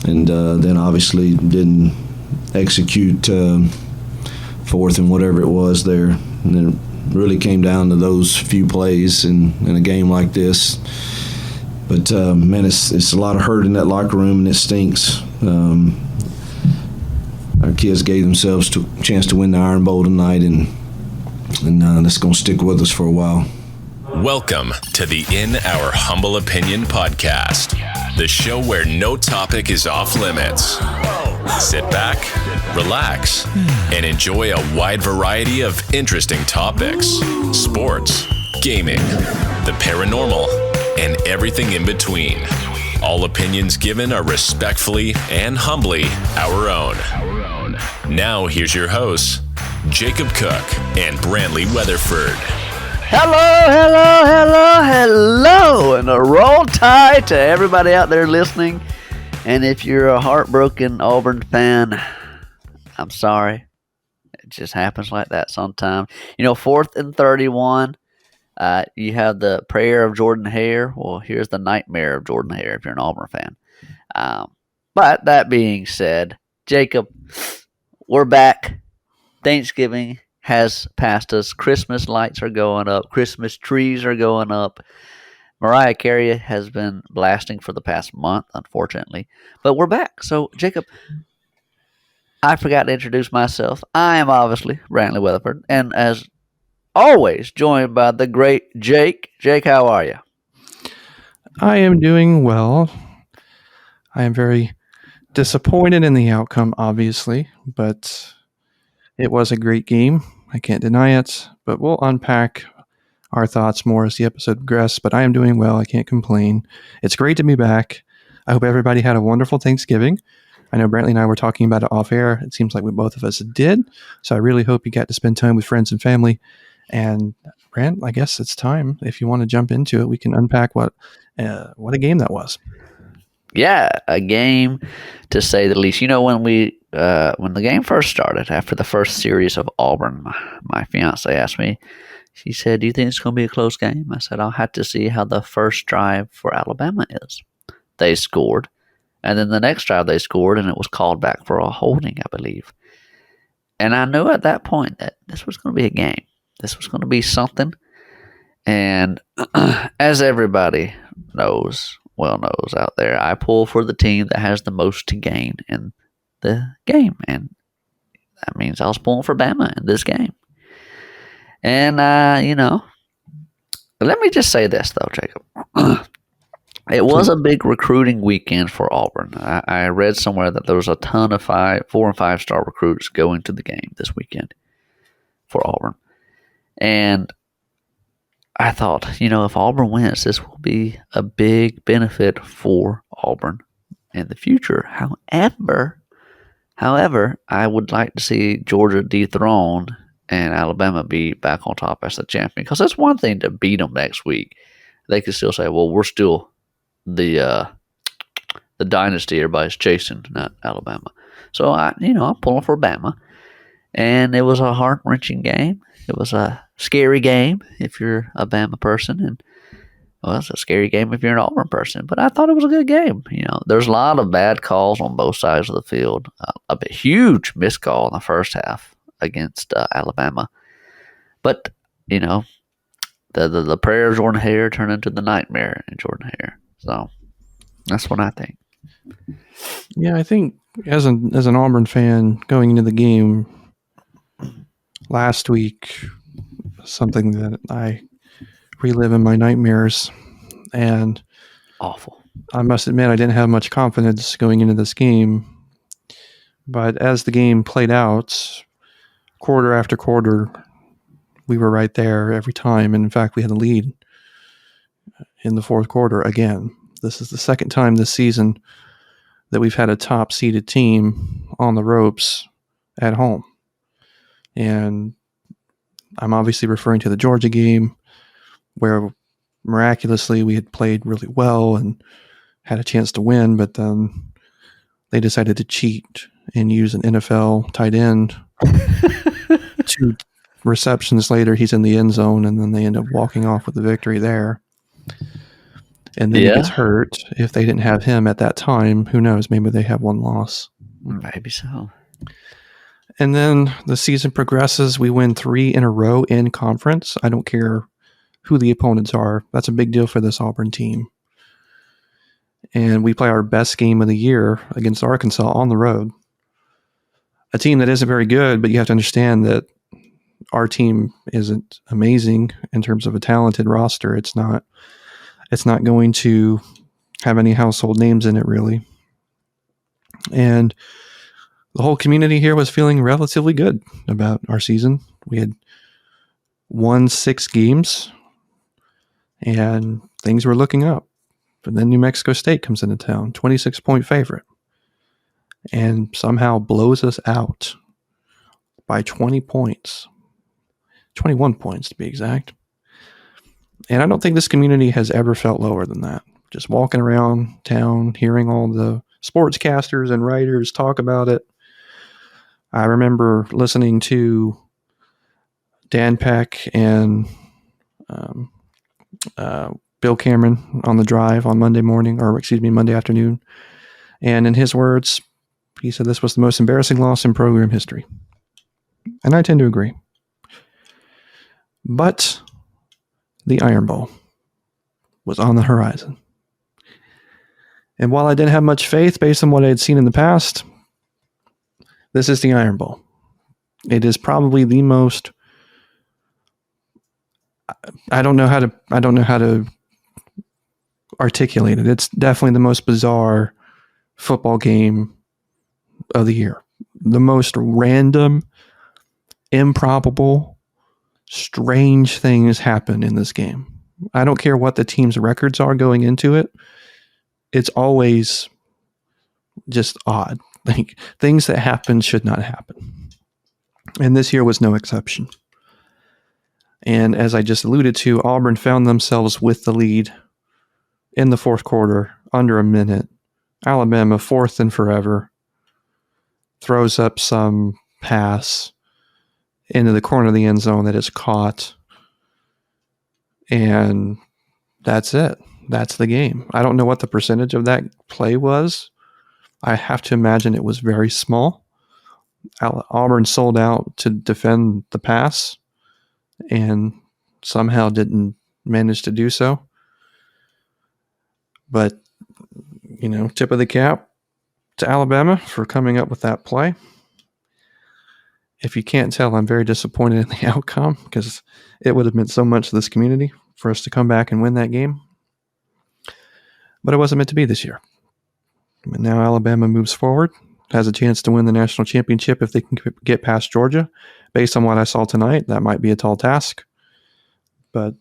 And then obviously didn't execute fourth and whatever it was there. And then it really came down to those few plays in a game like this. But, man, it's a lot of hurt in that locker room, and it stinks. Our kids gave themselves a chance to win the Iron Bowl tonight, and that's going to stick with us for a while. Welcome to the In Our Humble Opinion podcast, the show where no topic is off limits. Sit back, relax, and enjoy a wide variety of interesting topics: sports, gaming, the paranormal, and everything in between. All opinions given are respectfully and humbly our own. Now here's your hosts, Jacob Cook and Brantley Weatherford. Hello, and a roll tide to everybody out there listening. And if you're a heartbroken Auburn fan, I'm sorry. It just happens like that sometimes. 4th and 31, you have the prayer of Jordan-Hare. Well, here's the nightmare of Jordan-Hare if you're an Auburn fan. But that being said, Jacob, we're back. Thanksgiving has passed us. Christmas lights are going up. Christmas trees are going up. Mariah Carey has been blasting for the past month, unfortunately. But we're back. So, Jacob, I forgot to introduce myself. I am obviously Brantley Weatherford. And as always, joined by the great Jake. Jake, how are you? I am doing well. I am very disappointed in the outcome, obviously. But it was a great game. I can't deny it, but we'll unpack our thoughts more as the episode progresses. But I am doing well. I can't complain. It's great to be back. I hope everybody had a wonderful Thanksgiving. I know Brantley and I were talking about it off air. It seems like both of us did. So I really hope you got to spend time with friends and family. And Brant, I guess it's time. If you want to jump into it, we can unpack what a game that was. Yeah, a game, to say the least. When the game first started, after the first series of Auburn, my fiance asked me, she said, "Do you think it's going to be a close game?" I said, "I'll have to see how the first drive for Alabama is." They scored, and then the next drive they scored, and it was called back for a holding, I believe. And I knew at that point that this was going to be a game. This was going to be something. And as everybody knows out there, I pull for the team that has the most to gain in the game, and that means I was pulling for Bama in this game. And let me just say this though, Jacob. It was a big recruiting weekend for Auburn. I read somewhere that there was a ton of 4 and 5 star recruits going to the game this weekend for Auburn, and I thought, if Auburn wins, this will be a big benefit for Auburn in the future. However, I would like to see Georgia dethroned and Alabama be back on top as the champion. Because it's one thing to beat them next week. They could still say, well, we're still the dynasty everybody's chasing, not Alabama. So, I'm pulling for Bama. And it was a heart-wrenching game. It was a scary game if you're a Bama person, and it's a scary game if you're an Auburn person. But I thought it was a good game. There's a lot of bad calls on both sides of the field. A huge missed call in the first half against Alabama. But the prayer of Jordan-Hare turned into the nightmare in Jordan-Hare. So that's what I think. Yeah, I think as an Auburn fan going into the game last week, something that I relive in my nightmares, and awful. I must admit I didn't have much confidence going into this game, but as the game played out, quarter after quarter, we were right there every time, and in fact we had the lead in the fourth quarter again. This is the second time this season that we've had a top-seeded team on the ropes at home. And I'm obviously referring to the Georgia game, where miraculously we had played really well and had a chance to win, but then they decided to cheat and use an NFL tight end. 2 receptions later, he's in the end zone, and then they end up walking off with the victory there. And then he gets hurt. If they didn't have him at that time, who knows? Maybe they have one loss. Maybe so. And then the season progresses. We win 3 in a row in conference. I don't care who the opponents are. That's a big deal for this Auburn team. And we play our best game of the year against Arkansas on the road. A team that isn't very good, but you have to understand that our team isn't amazing in terms of a talented roster. It's not going to have any household names in it, really. And the whole community here was feeling relatively good about our season. We had won 6 games, and things were looking up. But then New Mexico State comes into town, 26-point favorite, and somehow blows us out by 20 points. 21 points, to be exact. And I don't think this community has ever felt lower than that. Just walking around town, hearing all the sportscasters and writers talk about it. I remember listening to Dan Peck and Bill Cameron on the drive on Monday afternoon. And in his words, he said this was the most embarrassing loss in program history. And I tend to agree. But the Iron Bowl was on the horizon. And while I didn't have much faith based on what I had seen in the past, this is the Iron Bowl. It is probably the most, I don't know how to articulate it. It's definitely the most bizarre football game of the year. The most random, improbable, strange things happen in this game. I don't care what the team's records are going into it. It's always just odd. Like, things that happen should not happen. And this year was no exception. And as I just alluded to, Auburn found themselves with the lead in the fourth quarter, under a minute. Alabama, 4th and forever, throws up some pass into the corner of the end zone that is caught. And that's it. That's the game. I don't know what the percentage of that play was. I have to imagine it was very small. Auburn sold out to defend the pass and somehow didn't manage to do so. But, tip of the cap to Alabama for coming up with that play. If you can't tell, I'm very disappointed in the outcome because it would have meant so much to this community for us to come back and win that game. But it wasn't meant to be this year. And now Alabama moves forward, has a chance to win the national championship if they can get past Georgia. Based on what I saw tonight, that might be a tall task. But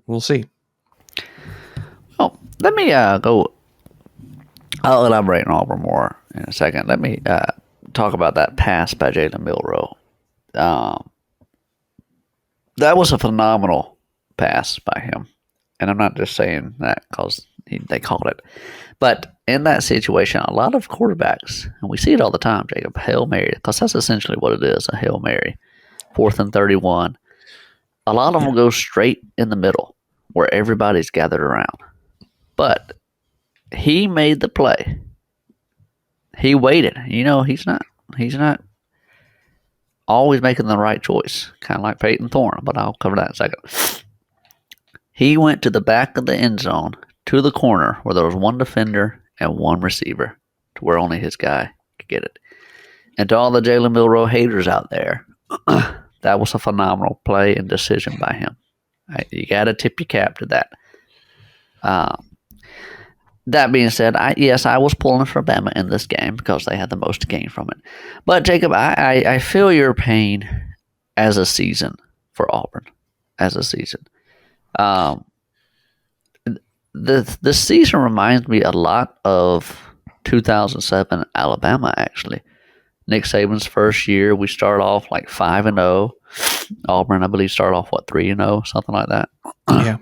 we'll see. Well, let me go. I'll elaborate on Auburn more in a second. Let me talk about that pass by Jalen Milroe. That was a phenomenal pass by him. And I'm not just saying that because they called it. But in that situation, a lot of quarterbacks, and we see it all the time, Jacob, Hail Mary, because that's essentially what it is, a Hail Mary. 4th and 31. A lot of them go straight in the middle where everybody's gathered around. But he made the play. He waited. He's not always making the right choice, kind of like Peyton Thorne, but I'll cover that in a second. He went to the back of the end zone, to the corner, where there was one defender and one receiver, to where only his guy could get it. And to all the Jalen Milroe haters out there, that was a phenomenal play and decision by him. You got to tip your cap to that. That being said, I was pulling for Bama in this game because they had the most to gain from it. But, Jacob, I feel your pain as a season for Auburn, as a season. The season reminds me a lot of 2007 Alabama, actually. Nick Saban's first year, we start off like 5-0. Auburn, I believe, started off, 3-0, something like that. Yeah.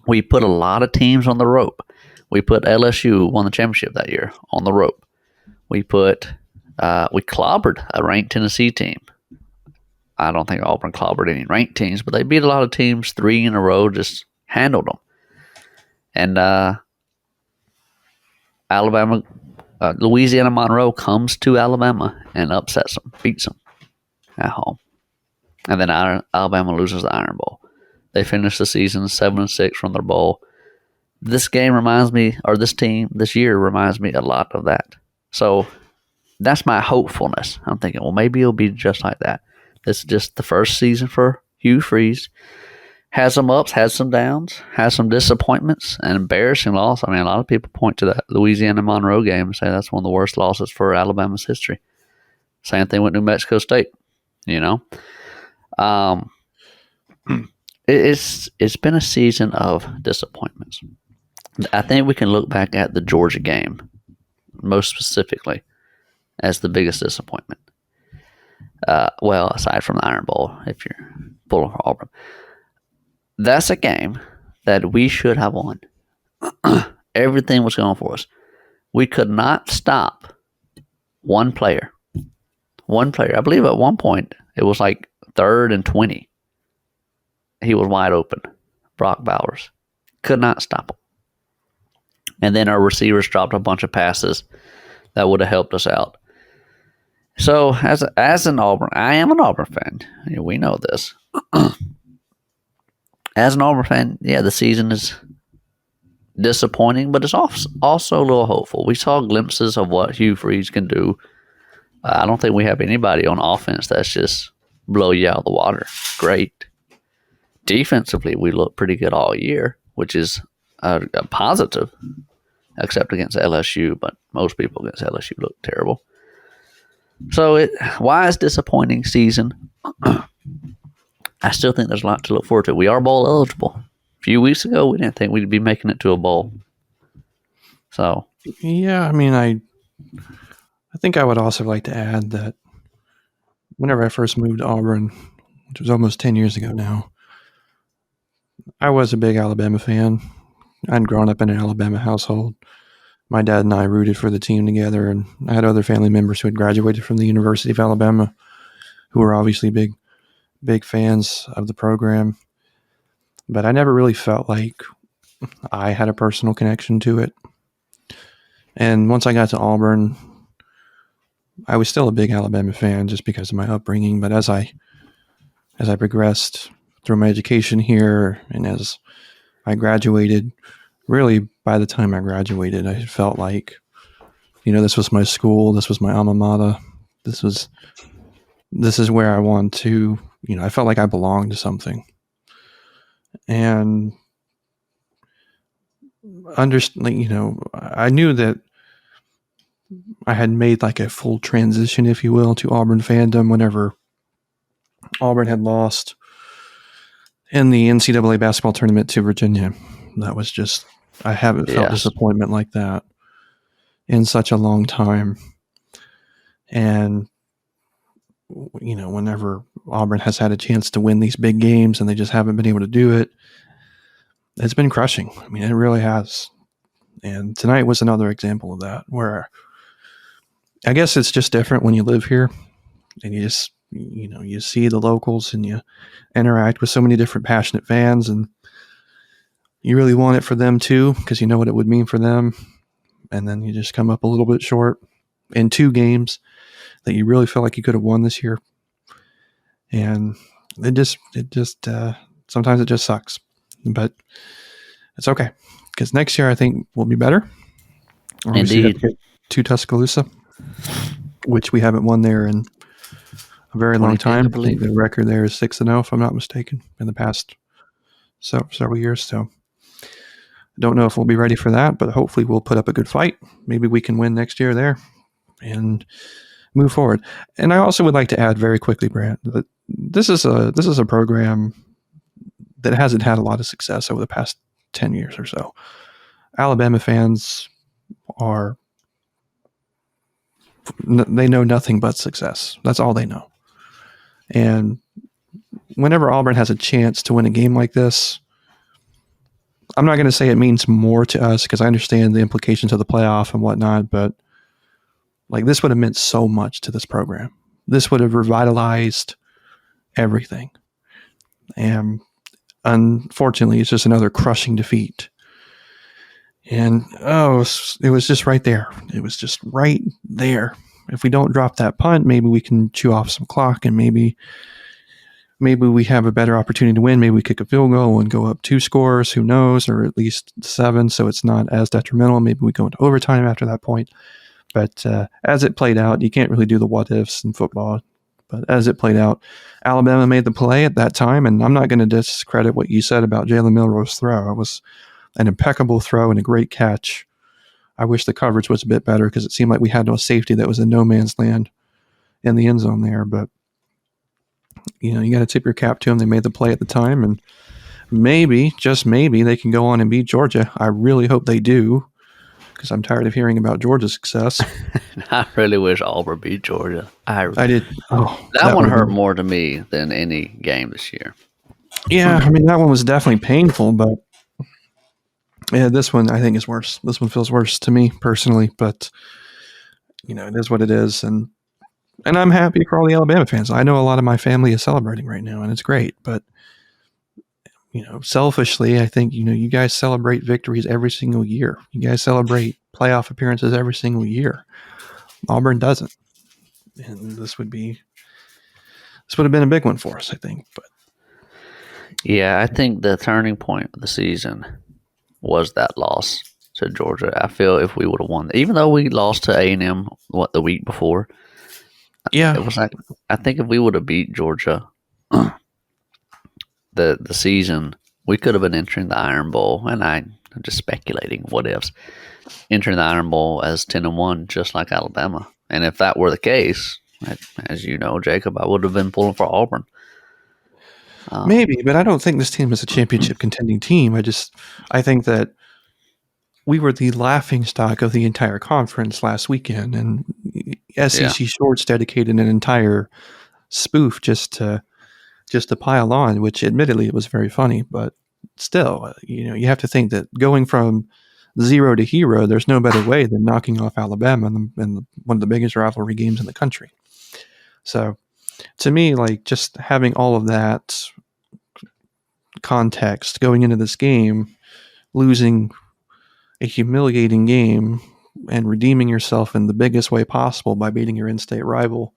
We put a lot of teams on the rope. We put LSU, won the championship that year, on the rope. We clobbered a ranked Tennessee team. I don't think Auburn clobbered any ranked teams, but they beat a lot of teams 3 in a row, just handled them. And Louisiana Monroe comes to Alabama and upsets them, beats them at home. And then Alabama loses the Iron Bowl. They finish the season 7-6 from their bowl. This game reminds me, or this team this year reminds me a lot of that. So that's my hopefulness. I'm thinking, well, maybe it'll be just like that. This is just the first season for Hugh Freeze. Has some ups, has some downs, has some disappointments, and embarrassing loss. I mean, a lot of people point to that Louisiana Monroe game and say that's one of the worst losses for Alabama's history. Same thing with New Mexico State, you know. It's been a season of disappointments. I think we can look back at the Georgia game, most specifically, as the biggest disappointment. Well, aside from the Iron Bowl, if you're pulling for Auburn. That's a game that we should have won. Everything was going for us. We could not stop one player. One player. I believe at one point it was like 3rd and 20. He was wide open. Brock Bowers. Could not stop him. And then our receivers dropped a bunch of passes that would have helped us out. So as an Auburn, I am an Auburn fan. We know this. As an Auburn fan, yeah, the season is disappointing, but it's also a little hopeful. We saw glimpses of what Hugh Freeze can do. I don't think we have anybody on offense that's just blow you out of the water. Great. Defensively, we look pretty good all year, which is a positive, except against LSU, but most people against LSU look terrible. So why is disappointing season? I still think there's a lot to look forward to. We are bowl eligible. A few weeks ago, we didn't think we'd be making it to a bowl. So, yeah, I mean, I think I would also like to add that whenever I first moved to Auburn, which was almost 10 years ago now, I was a big Alabama fan. I'd grown up in an Alabama household. My dad and I rooted for the team together, and I had other family members who had graduated from the University of Alabama who were obviously big fans of the program. But I never really felt like I had a personal connection to it. And once I got to Auburn, I was still a big Alabama fan just because of my upbringing. But as I progressed through my education here and as I graduated, really by the time I graduated, I felt like, this was my school, this was my alma mater, this is where I want to, I felt like I belonged to something. And I knew that I had made like a full transition, if you will, to Auburn fandom whenever Auburn had lost in the NCAA basketball tournament to Virginia. That was just, I haven't felt disappointment like that in such a long time. And, whenever Auburn has had a chance to win these big games and they just haven't been able to do it, it's been crushing. I mean, it really has. And tonight was another example of that, where I guess it's just different when you live here and you just, you see the locals and you interact with so many different passionate fans, and you really want it for them too, because you know what it would mean for them. And then you just come up a little bit short in 2 games that you really feel like you could have won this year. And it just sometimes it just sucks, but it's okay, because next year I think we'll be better. Indeed. To Tuscaloosa, which we haven't won there in a very long time. I think the record there is 6-0, if I'm not mistaken, in the past several years. So I don't know if we'll be ready for that, but hopefully we'll put up a good fight. Maybe we can win next year there and move forward. And I also would like to add very quickly, Brant, that this is a program that hasn't had a lot of success over the past 10 years or so. Alabama fans they know nothing but success. That's all they know. And whenever Auburn has a chance to win a game like this, I'm not going to say it means more to us, because I understand the implications of the playoff and whatnot, but like, this would have meant so much to this program. This would have revitalized everything. And unfortunately, it's just another crushing defeat And it was just right there. It was just right there. If we don't drop that punt, maybe we can chew off some clock, and maybe we have a better opportunity to win. Maybe we kick a field goal and go up 2 scores, who knows, or at least 7, so it's not as detrimental. Maybe we go into overtime after that point. But as it played out, you can't really do the what ifs in football. But as it played out, Alabama made the play at that time, and I'm not going to discredit what you said about Jalen Milroe's throw. It was an impeccable throw and a great catch. I wish the coverage was a bit better because it seemed like we had no safety that was in no man's land in the end zone there. But, you got to tip your cap to them. They made the play at the time, and maybe, just maybe, they can go on and beat Georgia. I really hope they do because I'm tired of hearing about Georgia's success. I really wish Auburn beat Georgia. I did. That one hurt more to me than any game this year. Yeah, I mean, that one was definitely painful, but yeah, this one I think is worse. This one feels worse to me personally, but it is what it is, and I'm happy for all the Alabama fans. I know a lot of my family is celebrating right now, and it's great, but selfishly, I think, you guys celebrate victories every single year. You guys celebrate playoff appearances every single year. Auburn doesn't. And this would have been a big one for us, I think. But yeah, I think the turning point of the season was that loss to Georgia. I feel if we would have won, even though we lost to A&M the week before, yeah, it was like, I think if we would have beat Georgia, the season, we could have been entering the Iron Bowl, and I'm just speculating what ifs, entering the Iron Bowl as 10-1, just like Alabama. And if that were the case, as you know, Jacob, I would have been pulling for Auburn. Maybe, but I don't think this team is a championship contending team. I think that we were the laughingstock of the entire conference last weekend, and SEC Shorts dedicated an entire spoof just to pile on, which admittedly it was very funny, but still, you have to think that going from 0 to hero, there's no better way than knocking off Alabama in one of the biggest rivalry games in the country. So to me, like, just having all of that context going into this game, losing a humiliating game and redeeming yourself in the biggest way possible by beating your in-state rival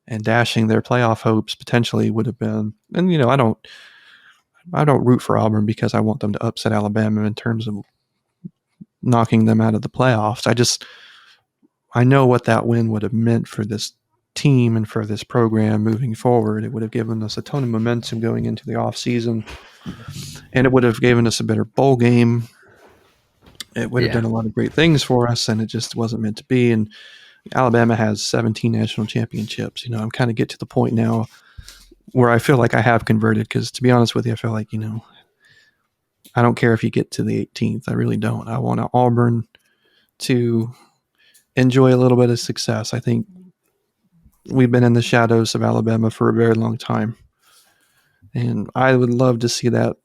and dashing their playoff hopes potentially would have been. And I don't root for Auburn because I want them to upset Alabama in terms of knocking them out of the playoffs. I know what that win would have meant for this team and for this program moving forward. It would have given us a ton of momentum going into the offseason, and it would have given us a better bowl game. It would have done a lot of great things for us, and it just wasn't meant to be. And Alabama has 17 national championships. I'm kind of get to the point now where I feel like I have converted, because to be honest with you, I feel like, I don't care if you get to the 18th. I really don't. I want Auburn to enjoy a little bit of success. I think we've been in the shadows of Alabama for a very long time, and I would love to see that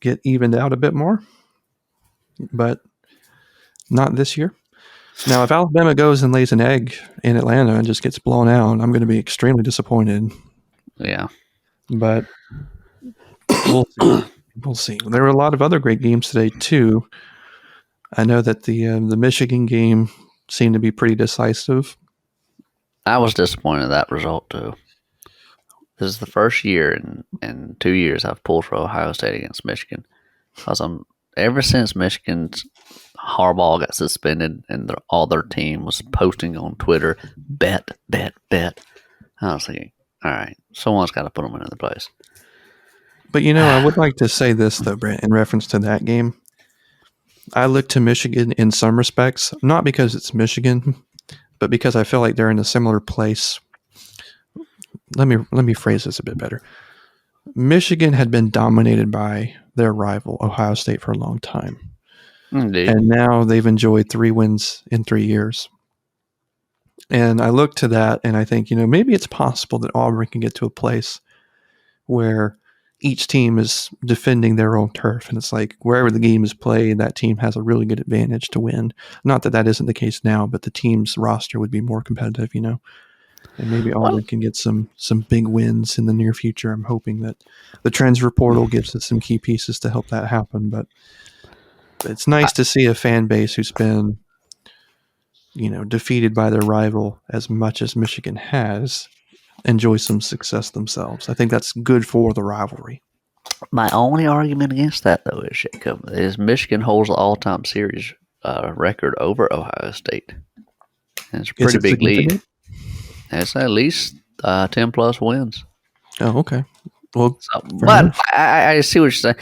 get evened out a bit more, but not this year. Now, if Alabama goes and lays an egg in Atlanta and just gets blown out, I'm going to be extremely disappointed. Yeah. But we'll see. We'll see. There were a lot of other great games today, too. I know that the Michigan game seemed to be pretty decisive. I was disappointed in that result, too. This is the first year in 2 years I've pulled for Ohio State against Michigan. Because ever since Michigan's Harbaugh got suspended and all their team was posting on Twitter, bet. I was thinking, all right, someone's got to put them in another place. But, I would like to say this, though, Brent, in reference to that game. I look to Michigan in some respects, not because it's Michigan, but because I feel like they're in a similar place. Let me phrase this a bit better. Michigan had been dominated by their rival, Ohio State, for a long time. Indeed. And now they've enjoyed 3 wins in 3 years. And I look to that and I think, maybe it's possible that Auburn can get to a place where each team is defending their own turf. And it's like wherever the game is played, that team has a really good advantage to win. Not that isn't the case now, but the team's roster would be more competitive, And maybe Auburn can get some big wins in the near future. I'm hoping that the transfer portal gives us some key pieces to help that happen. But it's nice to see a fan base who's been, defeated by their rival as much as Michigan has, enjoy some success themselves. I think that's good for the rivalry. My only argument against that, though, is Jacob, is Michigan holds the all-time series record over Ohio State. And it's a Is pretty it big lead. significant? It's at least 10 plus wins. Oh, okay. Well, So, but I see what you're saying.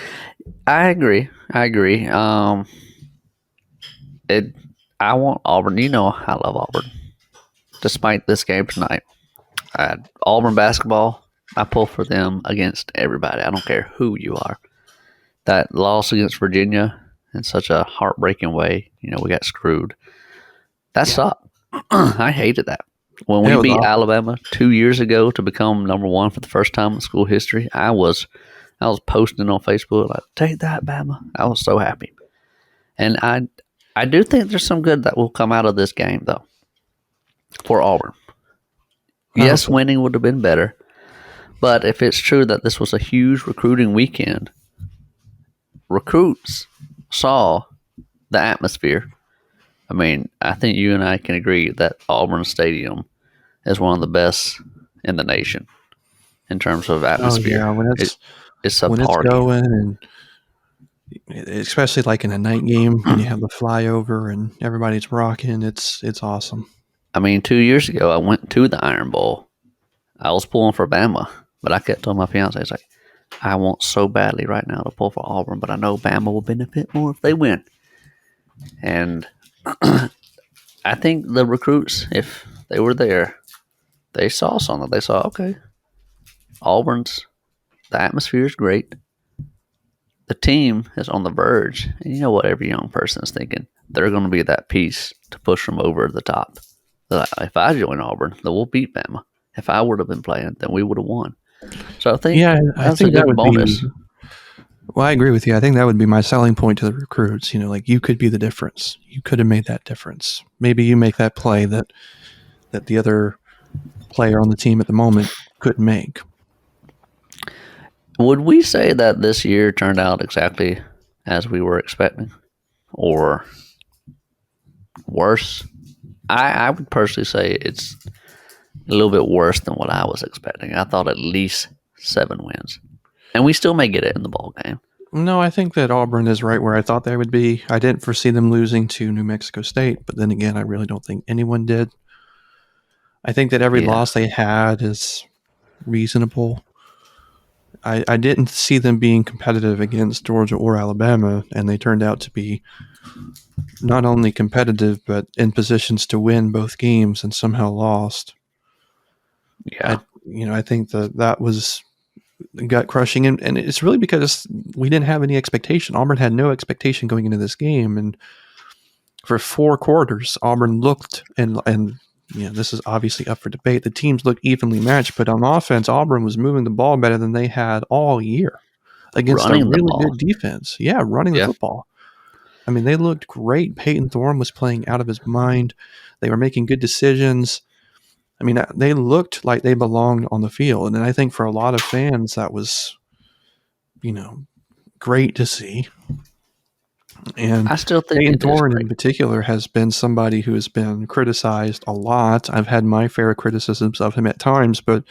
I agree. I want Auburn. You know I love Auburn. Despite this game tonight, Auburn basketball, I pull for them against everybody. I don't care who you are. That loss against Virginia in such a heartbreaking way, we got screwed. That sucked. I hated that. When we beat Alabama 2 years ago to become number one for the first time in school history, I was posting on Facebook like, "Take that, Bama!" I was so happy, and I do think there's some good that will come out of this game though for Auburn. Yes, winning would have been better, but if it's true that this was a huge recruiting weekend, recruits saw the atmosphere. I mean, I think you and I can agree that Auburn Stadium is one of the best in the nation in terms of atmosphere. Oh, yeah, when it's a when party. it's going, and especially like in a night game when you have the flyover and everybody's rocking, it's awesome. I mean, 2 years ago, I went to the Iron Bowl. I was pulling for Bama, but I kept telling my fiance, "It's like, I want so badly right now to pull for Auburn, but I know Bama will benefit more if they win." And I think the recruits, if they were there, they saw something. They saw, okay, the atmosphere is great. The team is on the verge. And you know what every young person is thinking? They're going to be that piece to push them over the top. Like, if I join Auburn, then we'll beat Bama. If I would have been playing, then we would have won. So I think that's a good bonus. Well, I agree with you. I think that would be my selling point to the recruits. Like you could be the difference. You could have made that difference. Maybe you make that play that the other player on the team at the moment couldn't make. Would we say that this year turned out exactly as we were expecting? Or worse? I would personally say it's a little bit worse than what I was expecting. I thought at least 7 wins. And we still may get it in the ball game. No, I think that Auburn is right where I thought they would be. I didn't foresee them losing to New Mexico State, but then again, I really don't think anyone did. I think that every loss they had is reasonable. I didn't see them being competitive against Georgia or Alabama, and they turned out to be not only competitive, but in positions to win both games and somehow lost. Yeah. I think that was gut crushing, and it's really because we didn't have any expectation. Auburn had no expectation going into this game, and for 4 quarters, Auburn looked and this is obviously up for debate. The teams looked evenly matched, but on offense, Auburn was moving the ball better than they had all year against a really good defense. Yeah, running the football. I mean, they looked great. Peyton Thorne was playing out of his mind. They were making good decisions. I mean, they looked like they belonged on the field. And I think for a lot of fans, that was, great to see. And I still think Peyton Thorne in particular has been somebody who has been criticized a lot. I've had my fair criticisms of him at times, but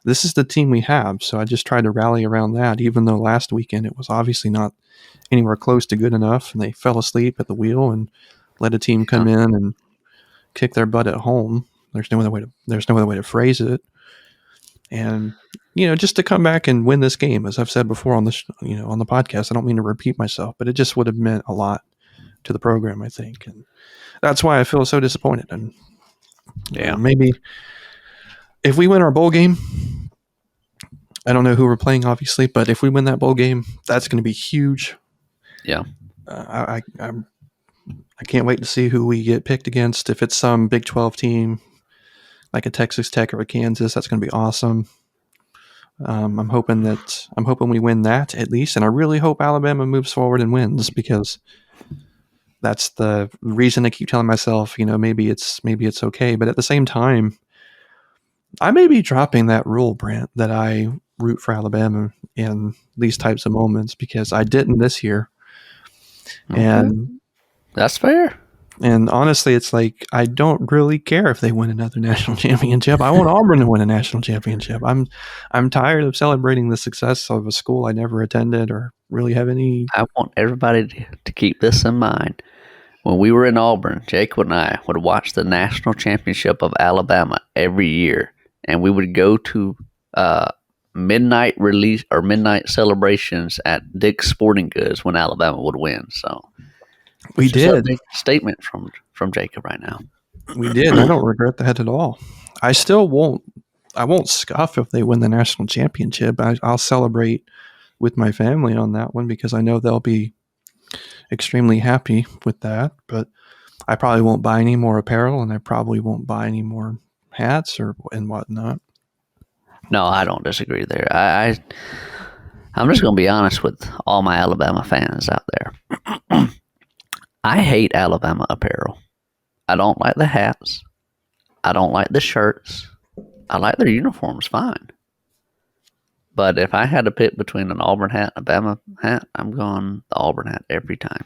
this is the team we have. So I just try to rally around that, even though last weekend it was obviously not anywhere close to good enough. And they fell asleep at the wheel and let a team come in and kick their butt at home. There's no other way to phrase it. And, just to come back and win this game, as I've said before on this, on the podcast, I don't mean to repeat myself, but it just would have meant a lot to the program, I think. And that's why I feel so disappointed. And maybe if we win our bowl game, I don't know who we're playing, obviously, but if we win that bowl game, that's going to be huge. Yeah. I can't wait to see who we get picked against. If it's some Big 12 team, like a Texas Tech or a Kansas, that's going to be awesome. I'm hoping we win that at least, and I really hope Alabama moves forward and wins, because that's the reason I keep telling myself, maybe it's okay. But at the same time, I may be dropping that rule, Brent, that I root for Alabama in these types of moments, because I didn't this year. Okay. And That's fair. And honestly, it's like I don't really care if they win another national championship. I want Auburn to win a national championship. I'm tired of celebrating the success of a school I never attended or really have any. I want everybody to keep this in mind. When we were in Auburn, Jacob and I would watch the national championship of Alabama every year, and we would go to midnight release or midnight celebrations at Dick's Sporting Goods when Alabama would win. So We it's just a did. big statement from Jacob right now. We did. I don't regret that at all. I still won't. I won't scoff if they win the national championship. I'll celebrate with my family on that one because I know they'll be extremely happy with that. But I probably won't buy any more apparel, and I probably won't buy any more hats and whatnot. No, I don't disagree there. I'm just going to be honest with all my Alabama fans out there. I hate Alabama apparel. I don't like the hats. I don't like the shirts. I like their uniforms fine. But if I had to pick between an Auburn hat and a Bama hat, I'm going the Auburn hat every time.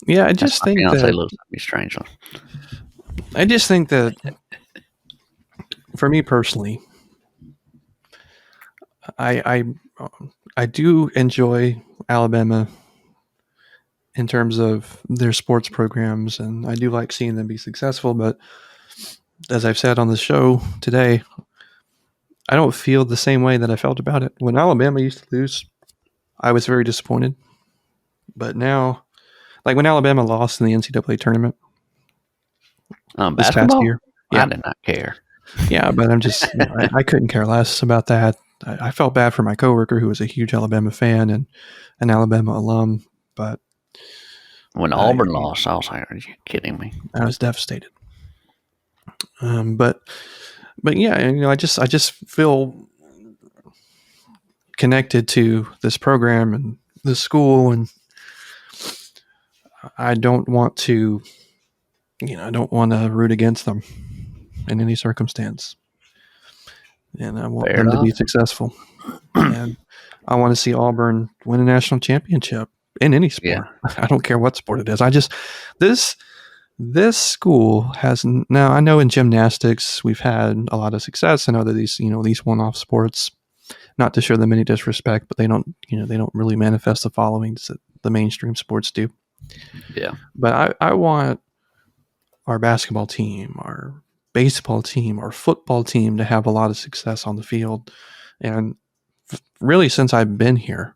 Yeah, I just think fiance that looks at me strangely. I just think that for me personally, I do enjoy Alabama in terms of their sports programs, and I do like seeing them be successful. But as I've said on the show today, I don't feel the same way that I felt about it when Alabama used to lose. I was very disappointed, but now, like when Alabama lost in the NCAA tournament this past Basketball? year, I did not care. yeah, but I'm just I couldn't care less about that. I felt bad for my coworker who was a huge Alabama fan and an Alabama alum, but When Auburn lost, I was like, "Are you kidding me?" I was devastated. But yeah, you know, I just feel connected to this program and this school, and I don't want to, I don't want to root against them in any circumstance. And I want Fair them to be enough. successful. And I want to see Auburn win a national championship in any sport. Yeah. I don't care what sport it is. This school has now. I know in gymnastics we've had a lot of success in other these one-off sports. Not to show them any disrespect, but they don't really manifest the followings that the mainstream sports do. Yeah. But I want our basketball team, our baseball team, our football team to have a lot of success on the field. And really, since I've been here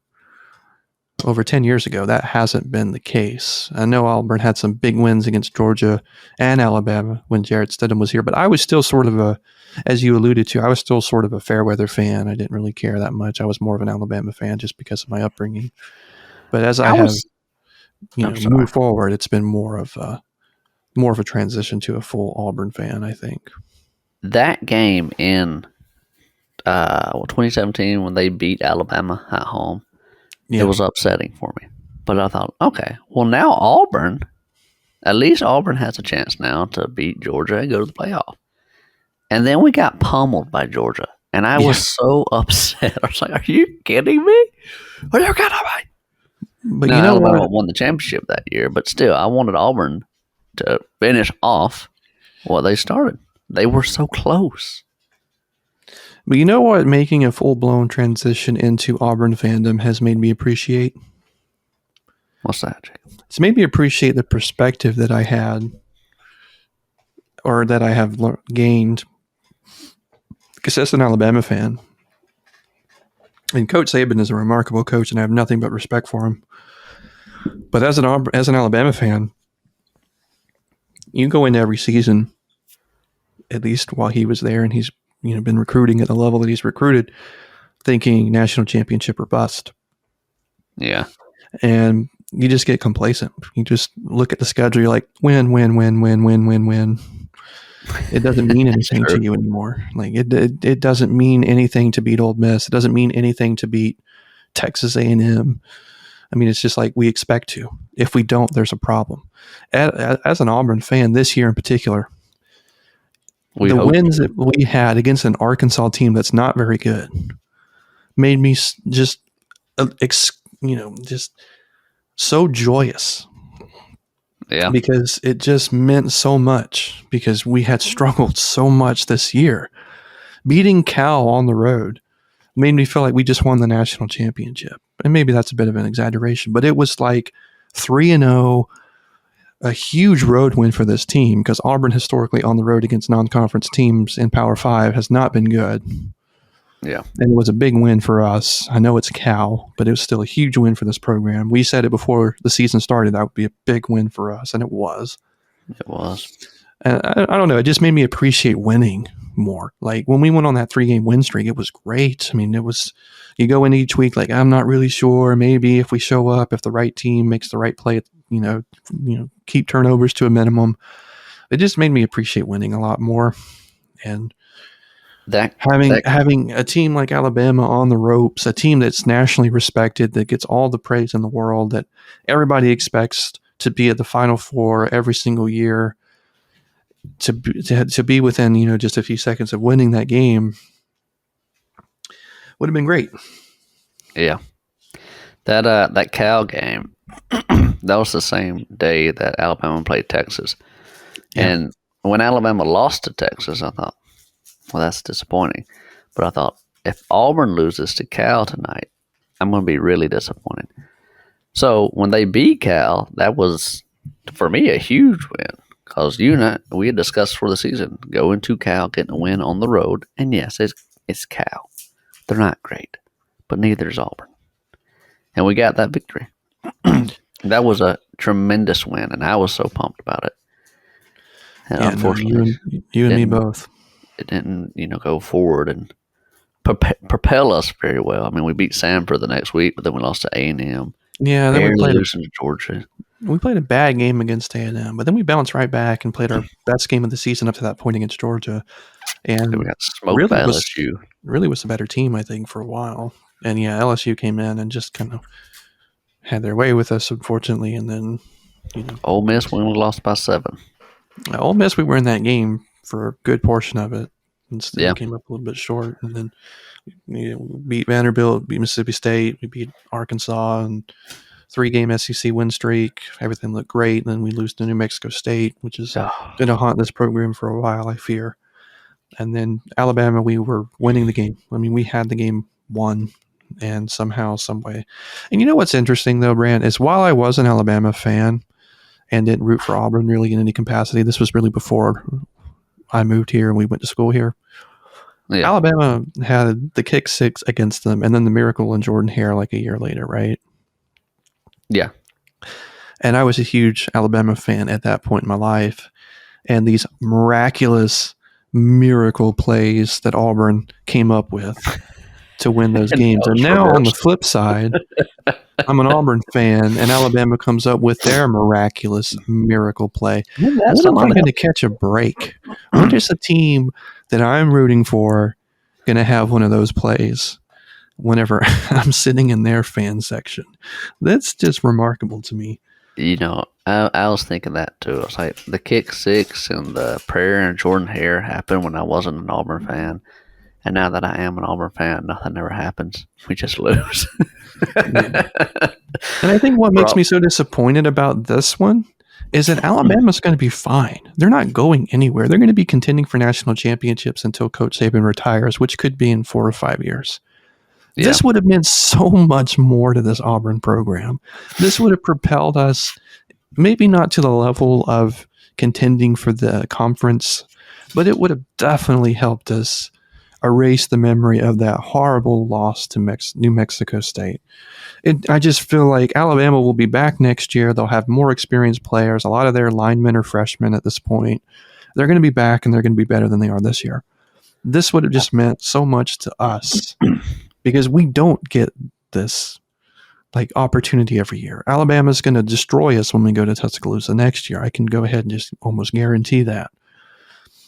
over 10 years ago, that hasn't been the case. I know Auburn had some big wins against Georgia and Alabama when Jarrett Stidham was here, but I was still sort of as you alluded to, I was still sort of a fair weather fan. I didn't really care that much. I was more of an Alabama fan just because of my upbringing. But as I have moved forward, it's been more of a transition to a full Auburn fan, I think. That game in 2017 when they beat Alabama at home, it was upsetting for me. But I thought, okay, well now Auburn, at least Auburn has a chance now to beat Georgia and go to the playoff. And then we got pummeled by Georgia. And I was so upset. I was like, are you kidding me? Are you kidding me? But now, Alabama won the championship that year, but still, I wanted Auburn to finish off what they started. They were so close. But you know what making a full-blown transition into Auburn fandom has made me appreciate? What's that, Jacob? It's made me appreciate the perspective that I had or that I have gained. Because as an Alabama fan, and Coach Saban is a remarkable coach, and I have nothing but respect for him. But as an Alabama fan, you go into every season, at least while he was there, and he's been recruiting at the level that he's recruited, thinking national championship or bust. Yeah. And you just get complacent. You just look at the schedule, you're like, win, win, win, win, win, win, win. It doesn't mean anything to you anymore. Like it doesn't mean anything to beat Ole Miss. It doesn't mean anything to beat Texas A&M. I mean, it's just like we expect to. If we don't, there's a problem. As an Auburn fan, this year in particular, the wins that we had against an Arkansas team that's not very good made me just so joyous. Yeah. Because it just meant so much because we had struggled so much this year. Beating Cal on the road made me feel like we just won the national championship. And maybe that's a bit of an exaggeration, but it was like 3-0, a huge road win for this team because Auburn historically on the road against non-conference teams in Power 5 has not been good. Yeah. And it was a big win for us. I know it's Cal, but it was still a huge win for this program. We said it before the season started, that would be a big win for us, and it was. It was. And I don't know, it just made me appreciate winning more. Like when we went on that 3-game win streak, it was great. I mean, it was, you go in each week like, I'm not really sure. Maybe if we show up, if the right team makes the right play, keep turnovers to a minimum. It just made me appreciate winning a lot more. And having a team like Alabama on the ropes, a team that's nationally respected, that gets all the praise in the world, that everybody expects to be at the Final Four every single year, to be within just a few seconds of winning that game would have been great. Yeah. That Cal game, that was the same day that Alabama played Texas. Yeah. And when Alabama lost to Texas, I thought, well, that's disappointing. But I thought, if Auburn loses to Cal tonight, I'm going to be really disappointed. So when they beat Cal, that was, for me, a huge win. Because you and I, we had discussed for the season, going to Cal, getting a win on the road. And yes, it's Cal. They're not great. But neither is Auburn. And we got that victory. That was a tremendous win, and I was so pumped about it. And unfortunately, you and me both. It didn't, go forward and propel us very well. I mean, we beat Samford the next week, but then we lost to A&M. Yeah, then we played losing to Georgia. We played a bad game against A&M, but then we bounced right back and played our best game of the season up to that point against Georgia. And we got smoked by LSU. Really was a better team, I think, for a while. And yeah, LSU came in and just kind of had their way with us, unfortunately. And then, Ole Miss, we only lost by 7. Ole Miss, we were in that game for a good portion of it, and still came up a little bit short. And then we beat Vanderbilt, beat Mississippi State, we beat Arkansas, and 3-game SEC win streak. Everything looked great. And then we lose to New Mexico State, which is going to haunt this program for a while, I fear. And then Alabama, we were winning the game. I mean, we had the game won. And somehow, some way. And you know what's interesting, though, Brant, is while I was an Alabama fan and didn't root for Auburn really in any capacity, this was really before I moved here and we went to school here. Yeah. Alabama had the kick 6 against them and then the miracle in Jordan-Hare like a year later, right? Yeah. And I was a huge Alabama fan at that point in my life. And these miraculous miracle plays that Auburn came up with to win those games. And now on the flip side, I'm an Auburn fan, and Alabama comes up with their miraculous miracle play. When am I going to catch a break? When is a team that I'm rooting for going to have one of those plays whenever I'm sitting in their fan section? That's just remarkable to me. I was thinking that too. I was like, the kick 6 and the prayer and Jordan-Hare happened when I wasn't an Auburn fan. And now that I am an Auburn fan, nothing ever happens. We just lose. And I think what makes me so disappointed about this one is that Alabama's going to be fine. They're not going anywhere. They're going to be contending for national championships until Coach Saban retires, which could be in 4 or 5 years. Yeah. This would have meant so much more to this Auburn program. This would have propelled us, maybe not to the level of contending for the conference, but it would have definitely helped us erase the memory of that horrible loss to New Mexico State. I just feel like Alabama will be back next year. They'll have more experienced players. A lot of their linemen are freshmen at this point. They're going to be back, and they're going to be better than they are this year. This would have just meant so much to us because we don't get this opportunity every year. Alabama's going to destroy us when we go to Tuscaloosa next year. I can go ahead and just almost guarantee that.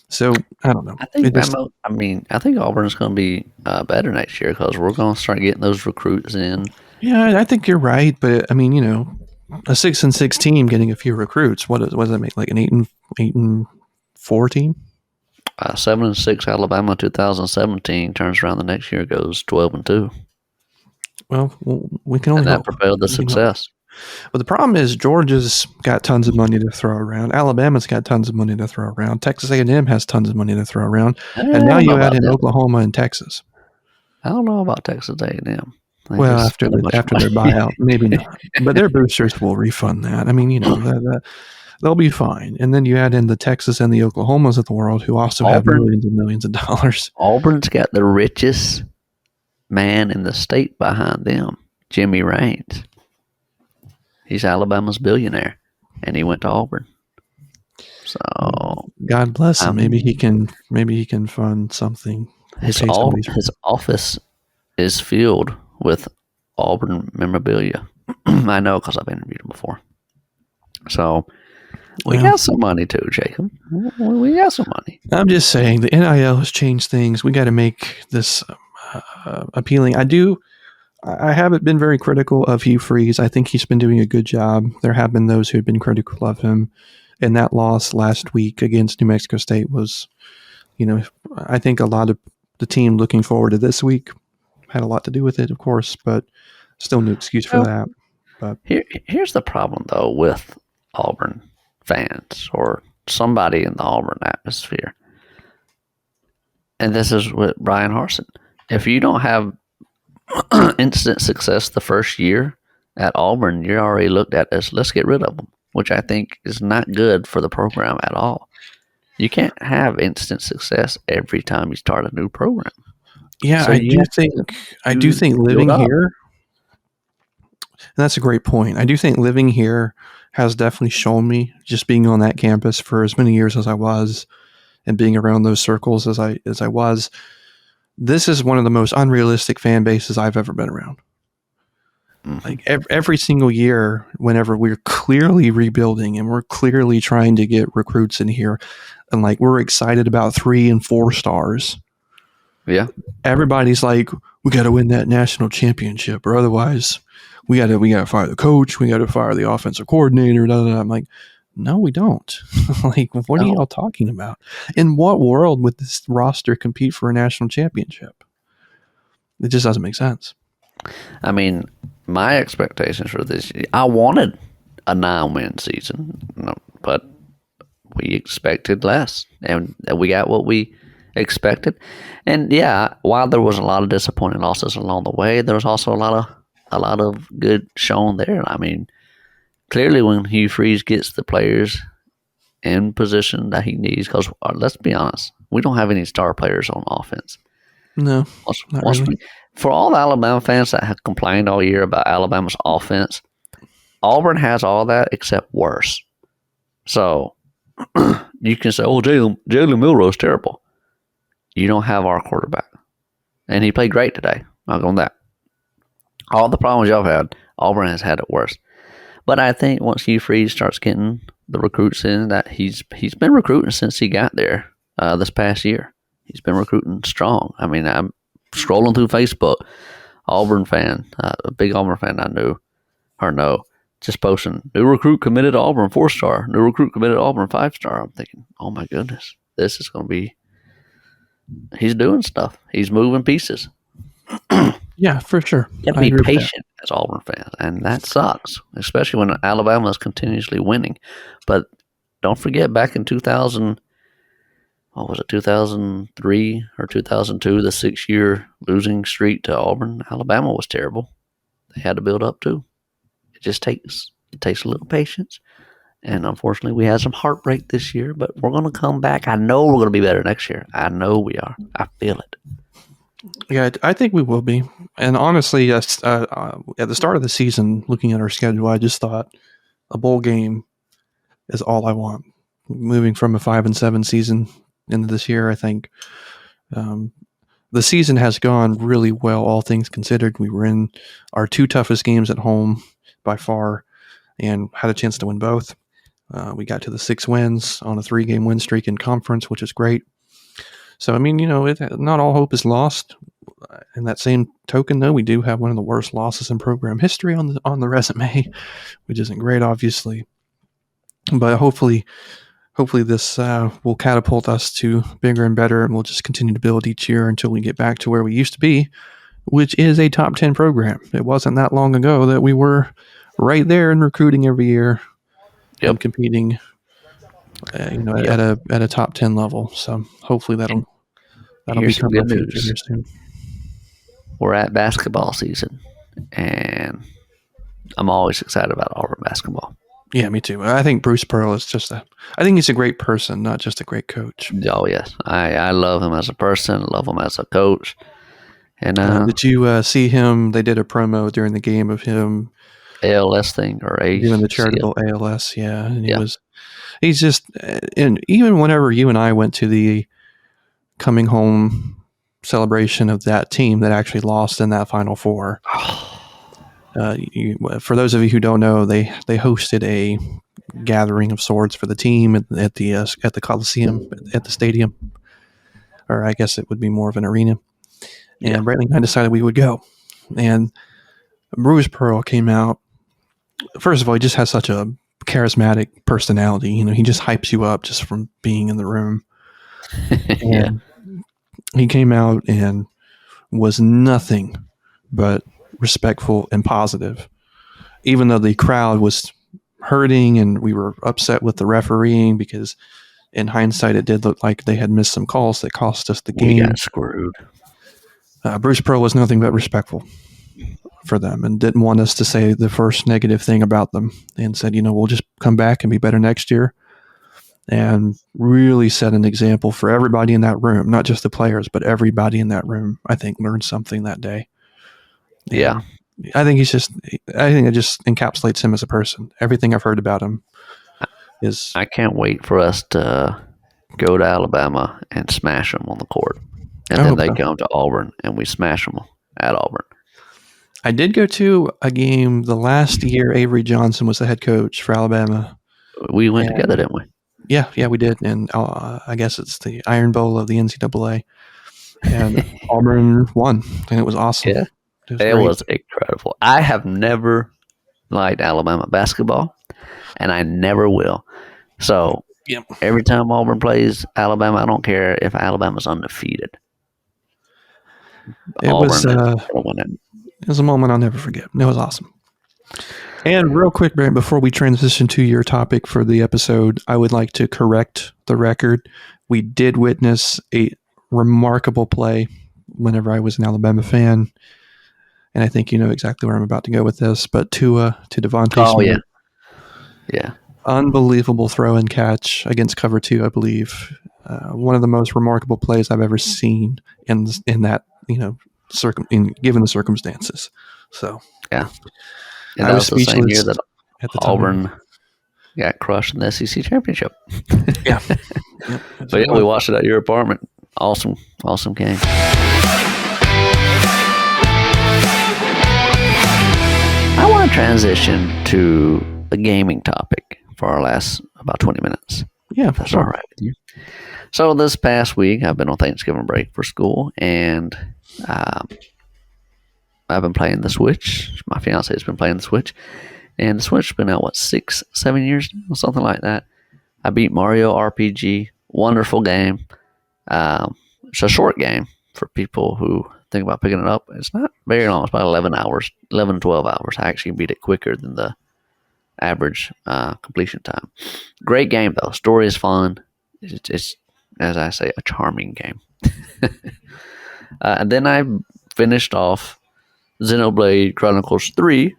So I don't know. I think Auburn's going to be better next year because we're going to start getting those recruits in. Yeah, I think you're right, but a 6-6 team getting a few recruits. What does that make? Like an 8-4 team? 7-6 Alabama 2017 turns around the next year, goes 12-2. Well, we can only hope. That propelled the success. But the problem is Georgia's got tons of money to throw around. Alabama's got tons of money to throw around. Texas A&M has tons of money to throw around. And now you add in Oklahoma and Texas. I don't know about Texas A&M. Well, after their buyout, maybe not. But their boosters will refund that. I mean, they'll be fine. And then you add in the Texas and the Oklahomas of the world who also have millions and millions of dollars. Auburn's got the richest man in the state behind them, Jimmy Raines. He's Alabama's billionaire, and he went to Auburn. So God bless him. Maybe he can fund something. His office is filled with Auburn memorabilia. I know because I've interviewed him before. So we got some money too, Jacob. We got some money. I'm just saying the NIL has changed things. We got to make this appealing. I haven't been very critical of Hugh Freeze. I think he's been doing a good job. There have been those who have been critical of him. And that loss last week against New Mexico State was, I think a lot of the team looking forward to this week had a lot to do with it, of course, but still no excuse for that. But here's the problem, though, with Auburn fans or somebody in the Auburn atmosphere. And this is with Brian Harsin. If you don't have instant success the first year at Auburn, you're already looked at as, let's get rid of them, which I think is not good for the program at all. You can't have instant success every time you start a new program. Yeah, so I do think living here, and that's a great point. I do think living here has definitely shown me, just being on that campus for as many years as I was and being around those circles as I was, this is one of the most unrealistic fan bases I've ever been around. Like every single year, whenever we're clearly rebuilding and we're clearly trying to get recruits in here, and like we're excited about 3 and 4 stars. Yeah, everybody's like, we got to win that national championship, or otherwise we got to fire the coach, we got to fire the offensive coordinator. Blah, blah, blah. I'm like, no, we don't. Like, what are y'all talking about? In what world would this roster compete for a national championship? It just doesn't make sense. I mean, my expectations for this year, I wanted a 9-win season, but we expected less, and we got what we expected. And yeah, while there was a lot of disappointing losses along the way, there was also a lot of good shown there. I mean, clearly when Hugh Freeze gets the players in position that he needs, because let's be honest, we don't have any star players on offense. No, not really. For all the Alabama fans that have complained all year about Alabama's offense, Auburn has all that except worse. So you can say, oh, Jalen Milroe's terrible. You don't have our quarterback. And he played great today. I'll go on that. All the problems y'all have had, Auburn has had it worse. But I think once Hugh Freeze starts getting the recruits in, that he's been recruiting since he got there this past year. He's been recruiting strong. I mean, I'm scrolling through Facebook, Auburn fan, a big Auburn fan I knew or know, just posting, new recruit committed to Auburn 4-star, new recruit committed to Auburn 5-star. I'm thinking, oh my goodness, this is going to be, he's doing stuff. He's moving pieces. Yeah, for sure. You have to be patient as Auburn fans, and that sucks, especially when Alabama is continuously winning. But don't forget, back in 2003 or 2002, the 6-year losing streak to Auburn, Alabama was terrible. They had to build up too. It just takes a little patience. And unfortunately, we had some heartbreak this year, but we're going to come back. I know we're going to be better next year. I know we are. I feel it. Yeah, I think we will be. And honestly, at the start of the season, looking at our schedule, I just thought a bowl game is all I want. Moving from a 5-7 season into this year, I think the season has gone really well, all things considered. We were in our 2 toughest games at home by far and had a chance to win both. We got to the 6 wins on a 3-game win streak in conference, which is great. So, I mean, not all hope is lost. In that same token, though, we do have one of the worst losses in program history on the resume, which isn't great, obviously. But hopefully this will catapult us to bigger and better, and we'll just continue to build each year until we get back to where we used to be, which is a top 10 program. It wasn't that long ago that we were right there in recruiting every year and Yep. competing, at a top 10 level. So hopefully that'll Here's some become our good future news. here soon. We're at basketball season, and I'm always excited about Auburn basketball. Yeah, me too. I think Bruce Pearl is I think he's a great person, not just a great coach. Oh yes, I love him as a person, love him as a coach, and Did you see him? They did a promo during the game of him ALS thing or doing the ACL. charitable ALS. Yeah, and Yeah. he's just, and even whenever you and I went to the coming home celebration of that team that actually lost in that Final Four. For those of you who don't know, they hosted a gathering of sorts for the team at the Coliseum, at the stadium, or I guess it would be more of an arena. Yeah. And Brantley and I decided we would go. And Bruce Pearl came out. First of all, he just has such a charismatic personality. He just hypes you up just from being in the room. Yeah. And he came out and was nothing but respectful and positive, even though the crowd was hurting and we were upset with the refereeing because in hindsight it did look like they had missed some calls that cost us the We game. got screwed. Bruce Pearl was nothing but respectful for them and didn't want us to say the first negative thing about them, and said, we'll just come back and be better next year, and really set an example for everybody in that room, not just the players, but everybody in that room, I think, learned something that day. And Yeah. I think it just encapsulates him as a person. Everything I've heard about him is. I can't wait for us to go to Alabama and smash them on the court. And then they come to Auburn and we smash them at Auburn. I did go to a game the last year Avery Johnson was the head coach for Alabama. We went together, didn't we? Yeah, we did. And I guess it's the Iron Bowl of the NCAA. And Auburn won, and it was awesome. Yeah, it was incredible. I have never liked Alabama basketball, and I never will. So every time Auburn plays Alabama, I don't care if Alabama's undefeated. It was a moment I'll never forget. It was awesome. And real quick, Brent, before we transition to your topic for the episode, I would like to correct the record. We did witness a remarkable play whenever I was an Alabama fan, and I think you know exactly where I'm about to go with this, but to Devontae Smith. Yeah. Unbelievable throw and catch against cover 2, I believe. One of the most remarkable plays I've ever seen in that, given the circumstances. So yeah, and that was the same year that Auburn got crushed in the SEC championship. Yeah. So we watched it at your apartment. Awesome game. I want to transition to a gaming topic for our last about 20 minutes. Yeah, if that's all right with you. So this past week, I've been on Thanksgiving break for school, and I've been playing the Switch. My fiance has been playing the Switch, and the Switch has been out, 6-7 years, or something like that. I beat Mario RPG. Wonderful game. It's a short game for people who think about picking it up. It's not very long. It's about 11 hours, 11, 12 hours. I actually beat it quicker than the average completion time. Great game, though. Story is fun. It's, as I say, a charming game. And then I finished off Xenoblade Chronicles 3,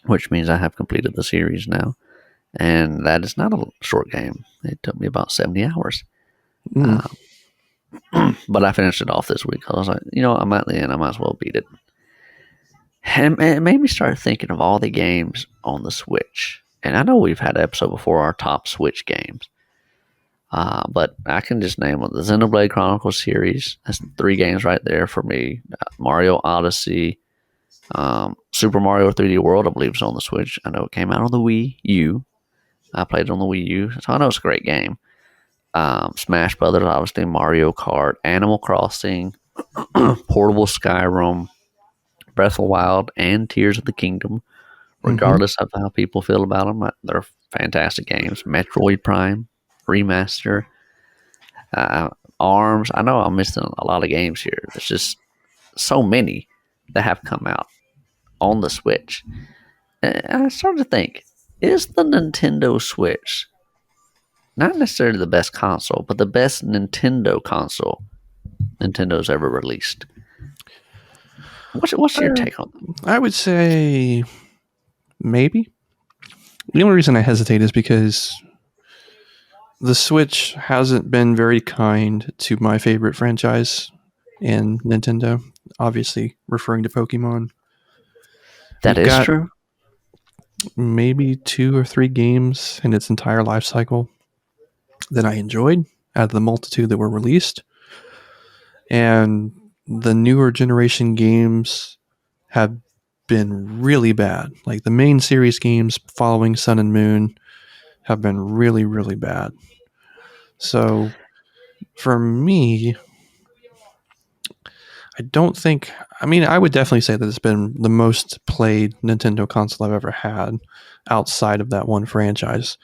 which means I have completed the series now. And that is not a short game. It took me about 70 hours. But I finished it off this week. I was like, I'm at the end. I might as well beat it. And it made me start thinking of all the games on the Switch. And I know we've had an episode before, our top Switch games. But I can just name them. The Xenoblade Chronicles series. That's 3 games right there for me. Mario Odyssey. Super Mario 3D World, I believe, is on the Switch. I know it came out on the Wii U. I played it on the Wii U, so I know it's a great game. Smash Brothers, obviously, Mario Kart, Animal Crossing, Portable Skyrim, Breath of the Wild, and Tears of the Kingdom. Regardless of how people feel about them, they're fantastic games. Metroid Prime, Remaster, ARMS. I know I'm missing a lot of games here. There's just so many that have come out on the Switch. I started to think, is the Nintendo Switch not necessarily the best console, but the best Nintendo console Nintendo's ever released? What's your take on that? I would say maybe. The only reason I hesitate is because the Switch hasn't been very kind to my favorite franchise in Nintendo, obviously referring to Pokemon. That We've is got true. maybe 2 or 3 games in its entire life cycle that I enjoyed out of the multitude that were released. And the newer generation games have been really bad. Like the main series games following Sun and Moon have been really, really bad. So for me, I don't think. I mean, I would definitely say that it's been the most played Nintendo console I've ever had outside of that one franchise,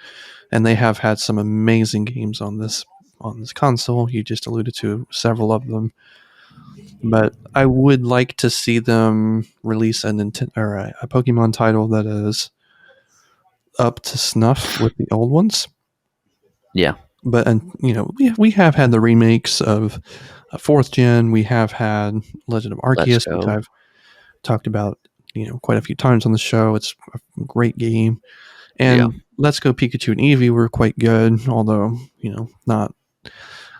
and they have had some amazing games on this console. You just alluded to several of them, but I would like to see them release a Nintendo or a Pokemon title that is up to snuff with the old ones. Yeah. But and we have had the remakes of fourth gen. We have had Legend of Let's Arceus, which go. I've talked about quite a few times on the show. It's a great game, and Let's Go Pikachu and Eevee were quite good, although not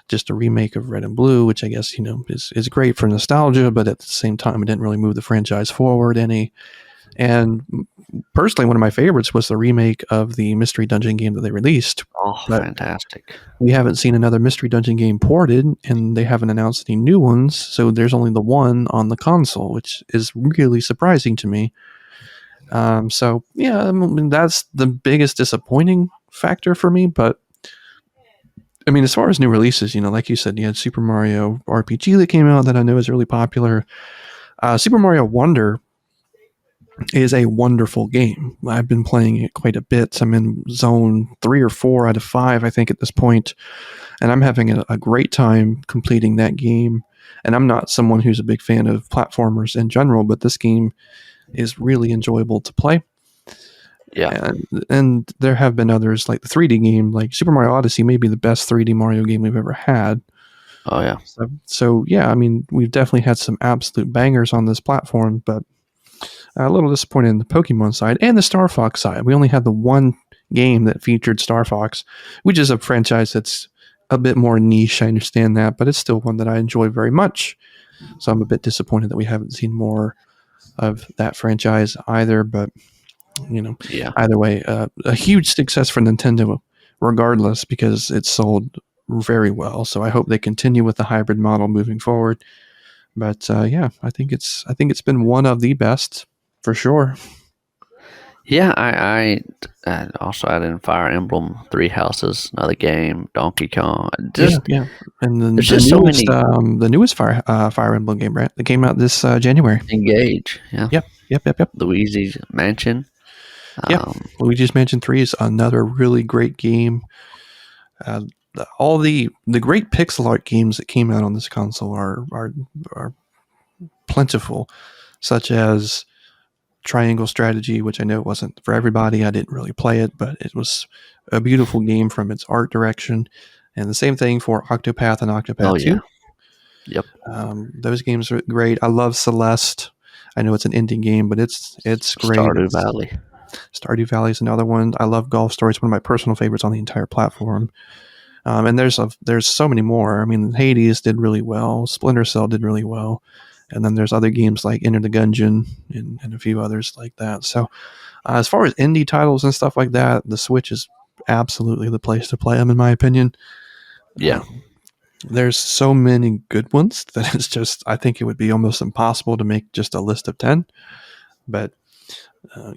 just a remake of Red and Blue, which I guess is great for nostalgia, but at the same time it didn't really move the franchise forward any. And personally, one of my favorites was the remake of the Mystery Dungeon game that they released. Oh, But fantastic. we haven't seen another Mystery Dungeon game ported, and they haven't announced any new ones, so there's only the one on the console, which is really surprising to me. So, yeah, I mean, that's the biggest disappointing factor for me, but I mean, as far as new releases, like you said, you had Super Mario RPG that came out that I know is really popular. Super Mario Wonder is a wonderful game. I've been playing it quite a bit. I'm in zone 3 or 4 out of 5, I think, at this point, and I'm having a great time completing that game. And I'm not someone who's a big fan of platformers in general, but this game is really enjoyable to play. Yeah. And there have been others, like the 3D game, like Super Mario Odyssey may be the best 3D Mario game we've ever had. Oh, yeah. So yeah, I mean, we've definitely had some absolute bangers on this platform, but a little disappointed in the Pokemon side and the Star Fox side. We only had the one game that featured Star Fox, which is a franchise that's a bit more niche. I understand that, but it's still one that I enjoy very much. So I'm a bit disappointed that we haven't seen more of that franchise either. But either way, a huge success for Nintendo, regardless, because it sold very well. So I hope they continue with the hybrid model moving forward. But yeah, I think it's been one of the best for sure. Yeah, I also added in Fire Emblem, Three Houses, another game, Donkey Kong. Yeah. And then there's just so many. The newest Fire Emblem game, right? That came out this January. Engage. Yeah. Yep. Luigi's Mansion. Luigi's Mansion 3 is another really great game. All the great pixel art games that came out on this console are plentiful, such as Triangle Strategy, which I know wasn't for everybody. I didn't really play it, but it was a beautiful game from its art direction. And the same thing for Octopath and Octopath 2. Yep. Those games are great. I love Celeste. I know it's an indie game, but it's great. Stardew Valley is another one. I love Golf Story. It's one of my personal favorites on the entire platform. And there's so many more. I mean, Hades did really well. Splinter Cell did really well. And then there's other games like Enter the Gungeon and a few others like that. So as far as indie titles and stuff like that, the Switch is absolutely the place to play them, in my opinion. Yeah. There's so many good ones that it's just, I think it would be almost impossible to make just a list of 10. But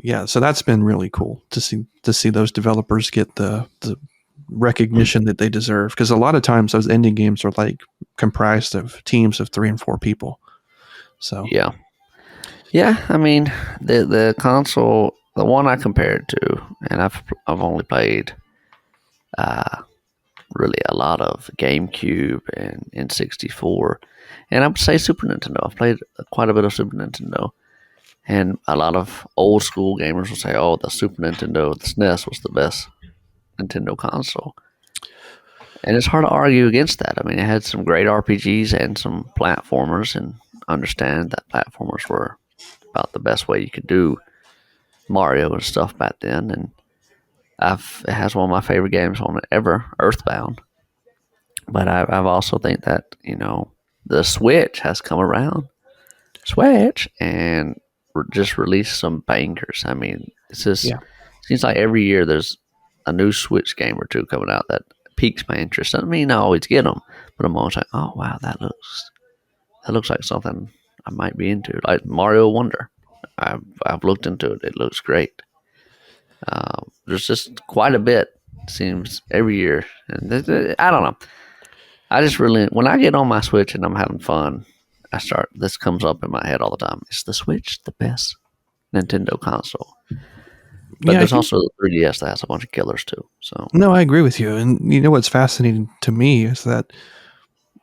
yeah, so that's been really cool to see those developers get the recognition that they deserve. Because a lot of times those indie games are like comprised of teams of 3 and 4 people. So yeah. I mean, the console, the one I compared to, and I've only played really a lot of GameCube and N64, and I would say Super Nintendo. I've played quite a bit of Super Nintendo, And a lot of old school gamers will say, "Oh, the Super Nintendo, the SNES was the best Nintendo console." And it's hard to argue against that. I mean, it had some great RPGs and some platformers, and understand that platformers were about the best way you could do Mario and stuff back then. And it has one of my favorite games on it ever, Earthbound. But I've also think that the Switch has come around, and just released some bangers. I mean, it's just seems like every year there's a new Switch game or two coming out that piques my interest. Doesn't mean I always get them, but I'm always like, oh wow, that looks like something I might be into, like Mario Wonder. I've looked into it. It looks great. There's just quite a bit, seems, every year, and I don't know. I just really, when I get on my Switch and I'm having fun, this comes up in my head all the time. Is the Switch the best Nintendo console? But there's also the 3DS that has a bunch of killers too. So no, I agree with you. And you know what's fascinating to me is that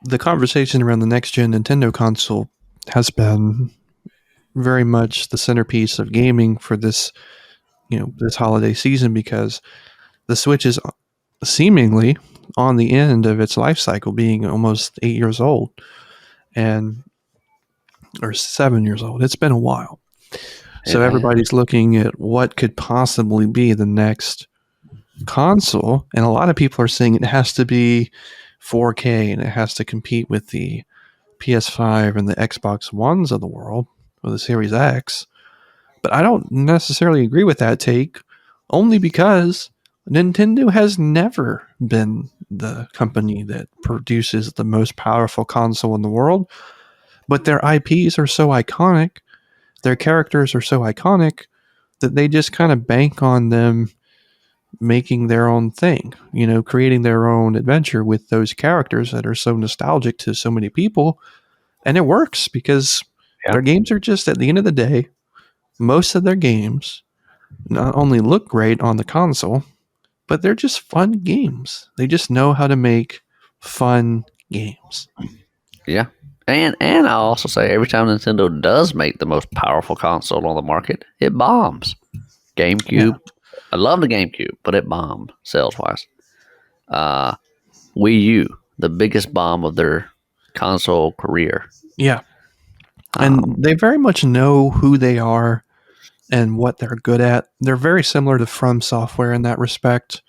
the conversation around the next gen Nintendo console has been very much the centerpiece of gaming for this holiday season, because the Switch is seemingly on the end of its life cycle, being almost 8 years old, or 7 years old. It's been a while. So everybody's looking at what could possibly be the next console, and a lot of people are saying it has to be 4K and it has to compete with the PS5 and the Xbox Ones of the world, or the Series X. But I don't necessarily agree with that take, only because Nintendo has never been the company that produces the most powerful console in the world, but their IPs are so iconic, their characters are so iconic, that they just kind of bank on them making their own thing, creating their own adventure with those characters that are so nostalgic to so many people. And it works because their games are just, at the end of the day, most of their games not only look great on the console, but they're just fun games. They just know how to make fun games. Yeah. And I'll also say, every time Nintendo does make the most powerful console on the market, it bombs. GameCube. Yeah. I love the GameCube, but it bombed sales-wise. Wii U, the biggest bomb of their console career. Yeah. And they very much know who they are and what they're good at. They're very similar to From Software in that respect,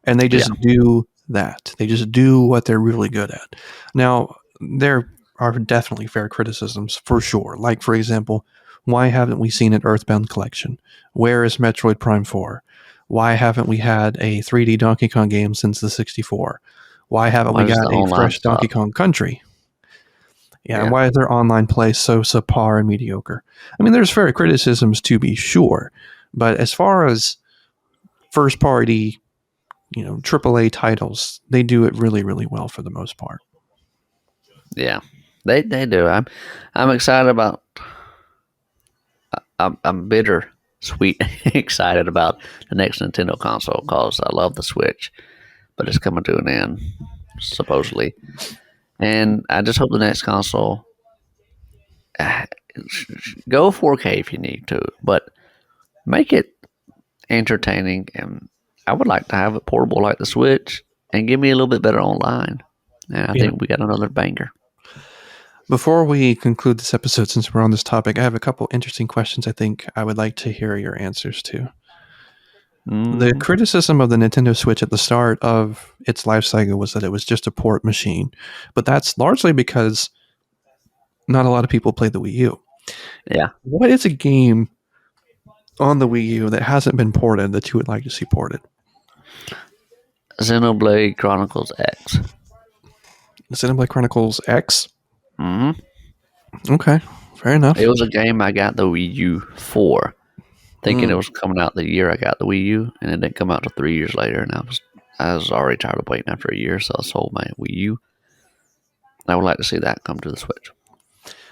and they just do that. They just do what they're really good at. Now, there are definitely fair criticisms, for sure. Like, for example, why haven't we seen an Earthbound collection? Where is Metroid Prime 4? Why haven't we had a 3D Donkey Kong game since the 64? Why haven't we got a fresh Donkey Kong Country? Yeah, and why is their online play so subpar and mediocre? I mean, there's fair criticisms, to be sure, but as far as first-party, AAA titles, they do it really, really well for the most part. Yeah, they do. I'm excited about. I'm bitter, sweet, excited about the next Nintendo console, because I love the Switch, but it's coming to an end, supposedly. And I just hope the next console, go 4K if you need to, but make it entertaining. And I would like to have it portable like the Switch, and give me a little bit better online. And I think we got another banger. Before we conclude this episode, since we're on this topic, I have a couple interesting questions I think I would like to hear your answers to. The criticism of the Nintendo Switch at the start of its life cycle was that it was just a port machine, but that's largely because not a lot of people played the Wii U. Yeah. What is a game on the Wii U that hasn't been ported that you would like to see ported? Xenoblade Chronicles X. Xenoblade Chronicles X? Mm-hmm. Okay, fair enough. It was a game I got the Wii U for, thinking it was coming out the year I got the Wii U, and it didn't come out till 3 years later, and I was already tired of waiting after a year, so I sold my Wii U. I would like to see that come to the Switch.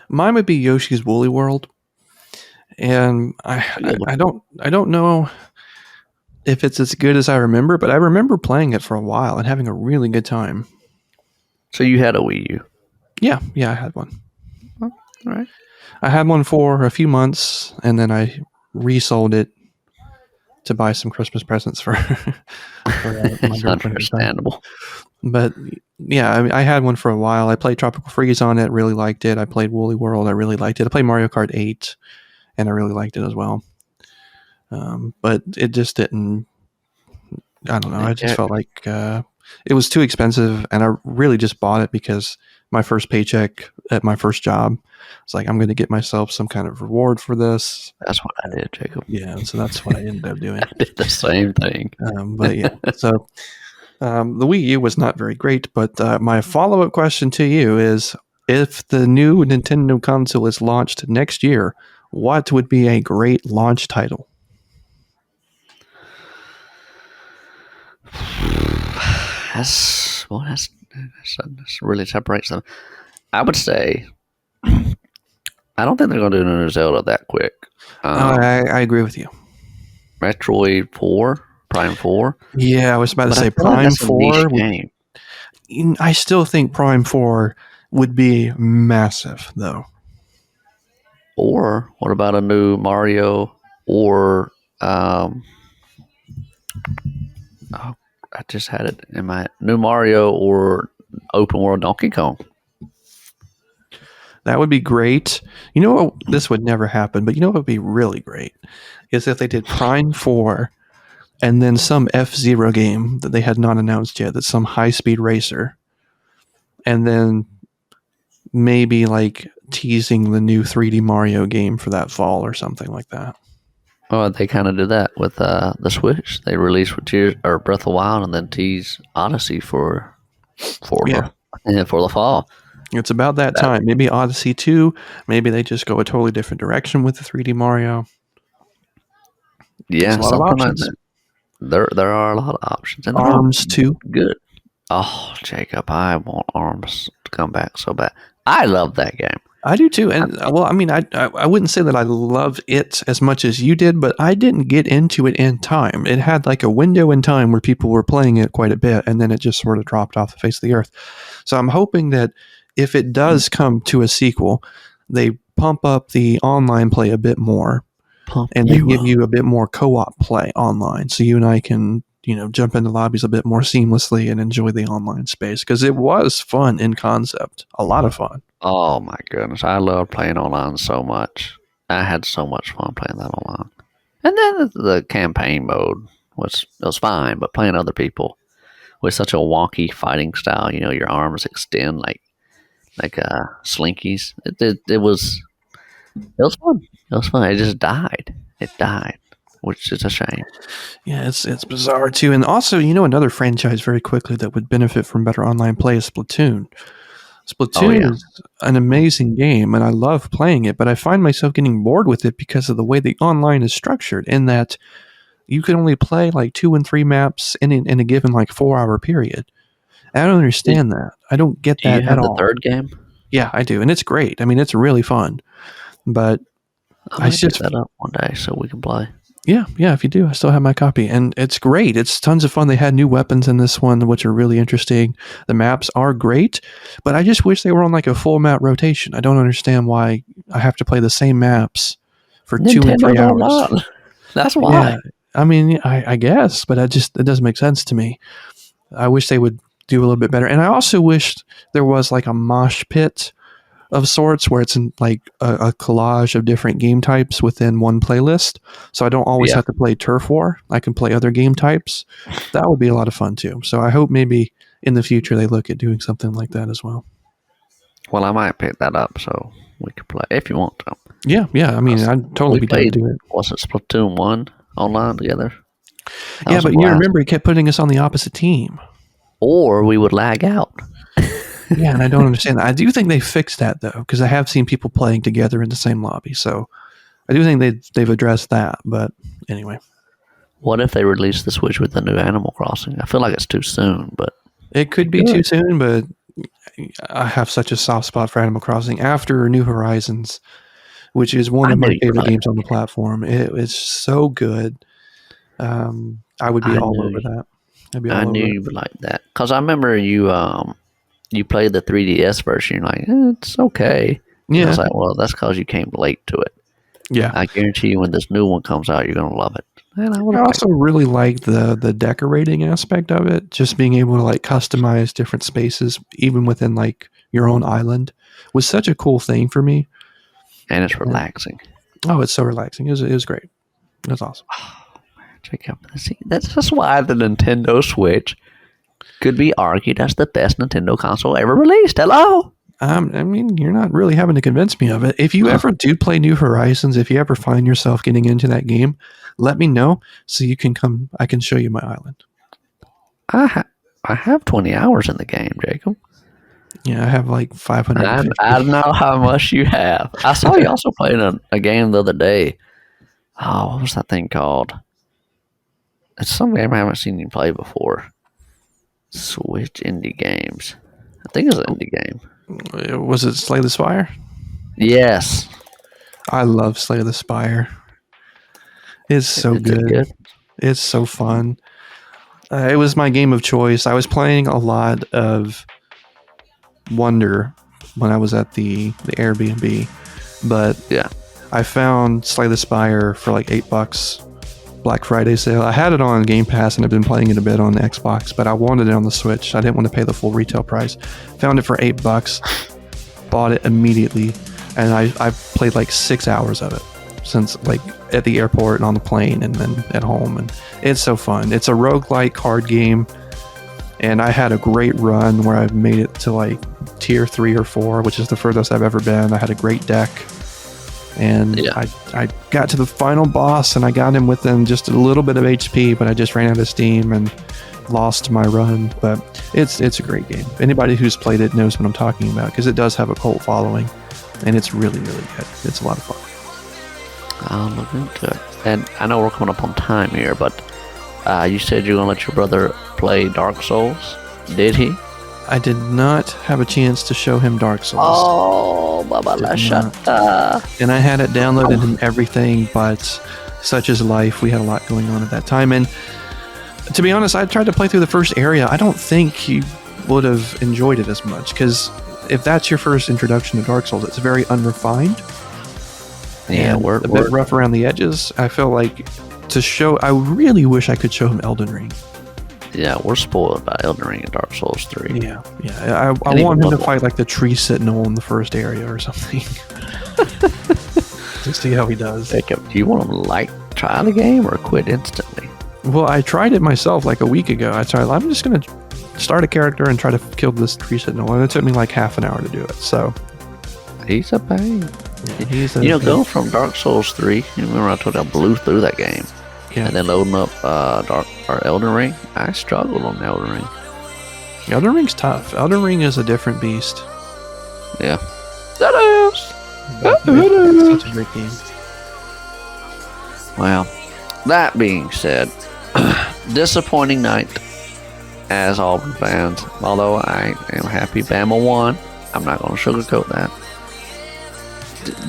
Mine would be Yoshi's Woolly World, and I don't know if it's as good as I remember, but I remember playing it for a while and having a really good time. So you had a Wii U? Yeah, I had one. All right. I had one for a few months, and then I resold it to buy some Christmas presents for, my It's girlfriend at the time. understandable. But yeah, I had one for a while. I played Tropical Freeze on it, really liked it. I played Woolly World, I really liked it. I played Mario Kart 8, and I really liked it as well. But it just didn't. I don't know. I just felt like it was too expensive, and I really just bought it because my first paycheck at my first job was like, I'm going to get myself some kind of reward for this. That's what I did, Jacob. Yeah, so that's what I ended up doing. I did the same thing. But yeah, so the Wii U was not very great. But my follow-up question to you is, if the new Nintendo console is launched next year, what would be a great launch title? That's really separates them. I would say I don't think they're going to do a new Zelda that quick. I agree with you. Metroid 4, Prime 4. Yeah, I was about to But I say feel like Prime that's a niche 4. game. I still think Prime 4 would be massive, though. Or what about a new Mario or I just had it in my new Mario or open world Donkey Kong. That would be great. You know what? This would never happen, but you know what would be really great is if they did Prime 4 and then some F-Zero game that they had not announced yet, that's some high-speed racer, and then maybe like teasing the new 3D Mario game for that fall or something like that. Oh, they kind of did that with the Switch. They released with Tears or Breath of the Wild, and then tease Odyssey for the fall. It's about that time. Maybe Odyssey 2. Maybe they just go a totally different direction with the 3D Mario. Yeah, There's a lot of options. like that. There are a lot of options. And ARMS 2. Good. Oh, Jacob, I want ARMS to come back so bad. I love that game. I do too. And well, I mean, I wouldn't say that I love it as much as you did, but I didn't get into it in time. It had like a window in time where people were playing it quite a bit, and then it just sort of dropped off the face of the earth. So I'm hoping that if it does come to a sequel, they pump up the online play a bit more, and they give you a bit more co-op play online, so you and I can, jump into lobbies a bit more seamlessly and enjoy the online space, because it was fun in concept, a lot of fun. Oh my goodness, I love playing online so much. I had so much fun playing that online. And then the campaign mode was fine, but playing other people with such a wonky fighting style, your arms extend like slinkies. It was fun. It was fun. It just died. It died, which is a shame. Yeah, it's bizarre too. And also, another franchise very quickly that would benefit from better online play is Splatoon. Splatoon is an amazing game, and I love playing it, but I find myself getting bored with it because of the way the online is structured, in that you can only play like 2 and 3 maps in a given 4-hour period. I don't understand that. I don't get that at all. Do you have the third game? Yeah, I do, and it's great. I mean, it's really fun, but I might pick that up one day so we can play. Yeah, if you do, I still have my copy, and it's great. It's tons of fun. They had new weapons in this one, which are really interesting. The maps are great, but I just wish they were on a full map rotation. I don't understand why I have to play the same maps for 2 and 3 hours. That's why. Yeah, I mean, I guess, but it doesn't make sense to me. I wish they would do a little bit better, and I also wished there was a mosh pit of sorts, where it's in a collage of different game types within one playlist, so I don't always have to play Turf War. I can play other game types. That would be a lot of fun too. So I hope maybe in the future they look at doing something like that as well. Well, I might pick that up so we can play if you want to. Yeah. I mean, I'd totally be down to do it. Was it Splatoon 1 online together? Yeah, but you remember he kept putting us on the opposite team. Or we would lag out. Yeah, and I don't understand that. I do think they fixed that, though, because I have seen people playing together in the same lobby. So I do think they've addressed that. But anyway. What if they release the Switch with the new Animal Crossing? I feel like it's too soon, but... It could be too soon, but I have such a soft spot for Animal Crossing. After New Horizons, which is one of my favorite games on the platform. It is so good. I would be all over that. I knew you would like that. Because I remember you played the 3DS version. You're like, it's okay. And I Yeah. was like, well, that's because you came late to it. Yeah. I guarantee you when this new one comes out, you're going to love it. And I would I have also really like the decorating aspect of it. Just being able to like customize different spaces, even within like your own island, was such a cool thing for me. and it's relaxing. Oh, it's so relaxing. It was great. It was awesome. Check out see, that's just why the Nintendo Switch could be argued as the best Nintendo console ever released. Hello? I mean, you're not really having to convince me of it. If you ever do play New Horizons, if you ever find yourself getting into that game, let me know so you can come. I can show you my island. I have 20 hours in the game, Jacob. Yeah, I have like 550. I know how much you have. I saw you also playing a game the other day. Oh, what was that thing called? It's some game I haven't seen you play before. Switch indie games. I think it's an indie game. Was it Slay the Spire? Yes. I love Slay the Spire. It's so good. It's so fun. It was my game of choice. I was playing a lot of Wonder when I was at the Airbnb, but Yeah. I found Slay the Spire for like $8 Black Friday sale. I had it on Game Pass and I've been playing it a bit on the Xbox, but I wanted it on the Switch. I didn't want to pay the full retail price. Found it for $8, bought it immediately, and I've played like 6 hours of it since, like, at the airport and on the plane and then at home, and it's so fun. It's a roguelike card game, and I had a great run where I've made it to like tier 3 or 4, which is the furthest I've ever been. I had a great deck. And Yeah. I got to the final boss and I got him within just a little bit of HP, but I just ran out of steam and lost my run. But it's a great game. Anybody who's played it knows what I'm talking about because it does have a cult following and it's really, really good. It's a lot of fun. I'll look into it. And I know we're coming up on time here, but you said you're going to let your brother play Dark Souls. Did he? I did not have a chance to show him Dark Souls. Oh, Baba La Shata. And I had it downloaded and everything, but such is life. We had a lot going on at that time. And to be honest, I tried to play through the first area. I don't think he would have enjoyed it as much because if that's your first introduction to Dark Souls, it's very unrefined. Yeah, and we're a bit rough around the edges. I feel like I really wish I could show him Elden Ring. Yeah, we're spoiled by Elden Ring and Dark Souls 3. Yeah. I want him to fight like the tree sentinel in the first area or something. To see how he does. Jacob, do you want him to try the game or quit instantly? Well, I tried it myself like a week ago. I'm just going to start a character and try to kill this tree sentinel. And it took me like half an hour to do it. So He's a pain. Yeah, going from Dark Souls 3, you remember I told you I blew through that game. Yeah. And then loading up Elden Ring, I struggled on Elden Ring. Elden Ring's tough. Elden Ring is a different beast. Yeah. That is. It's such a great game. Well, that being said, disappointing night as Auburn fans. Although I am happy Bama won, I'm not going to sugarcoat that.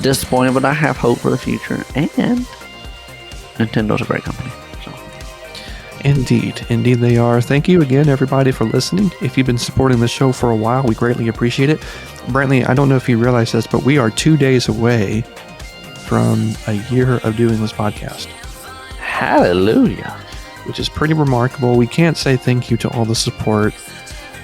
Disappointed, but I have hope for the future. And Nintendo's a great company. So. Indeed they are. Thank you again, everybody, for listening. If you've been supporting the show for a while, we greatly appreciate it. Brantley, I don't know if you realize this, but we are 2 days away from a year of doing this podcast. Hallelujah. Which is pretty remarkable. We can't say thank you to all the support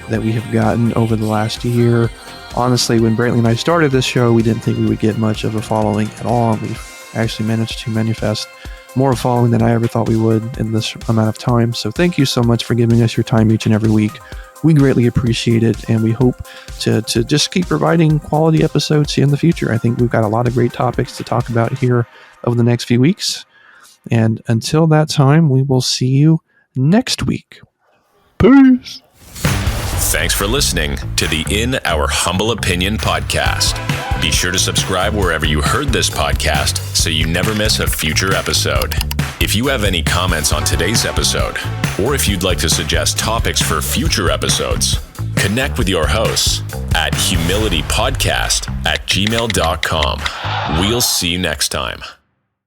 that we have gotten over the last year. Honestly, when Brantley and I started this show, we didn't think we would get much of a following at all. We've actually managed to manifest more following than I ever thought we would in this amount of time. So thank you so much for giving us your time each and every week. We greatly appreciate it, and we hope to just keep providing quality episodes in the future. I think we've got a lot of great topics to talk about here over the next few weeks. And until that time, we will see you next week. Peace. Thanks for listening to the In Our Humble Opinion podcast. Be sure to subscribe wherever you heard this podcast so you never miss a future episode. If you have any comments on today's episode, or if you'd like to suggest topics for future episodes, connect with your hosts at humilitypodcast@gmail.com. We'll see you next time.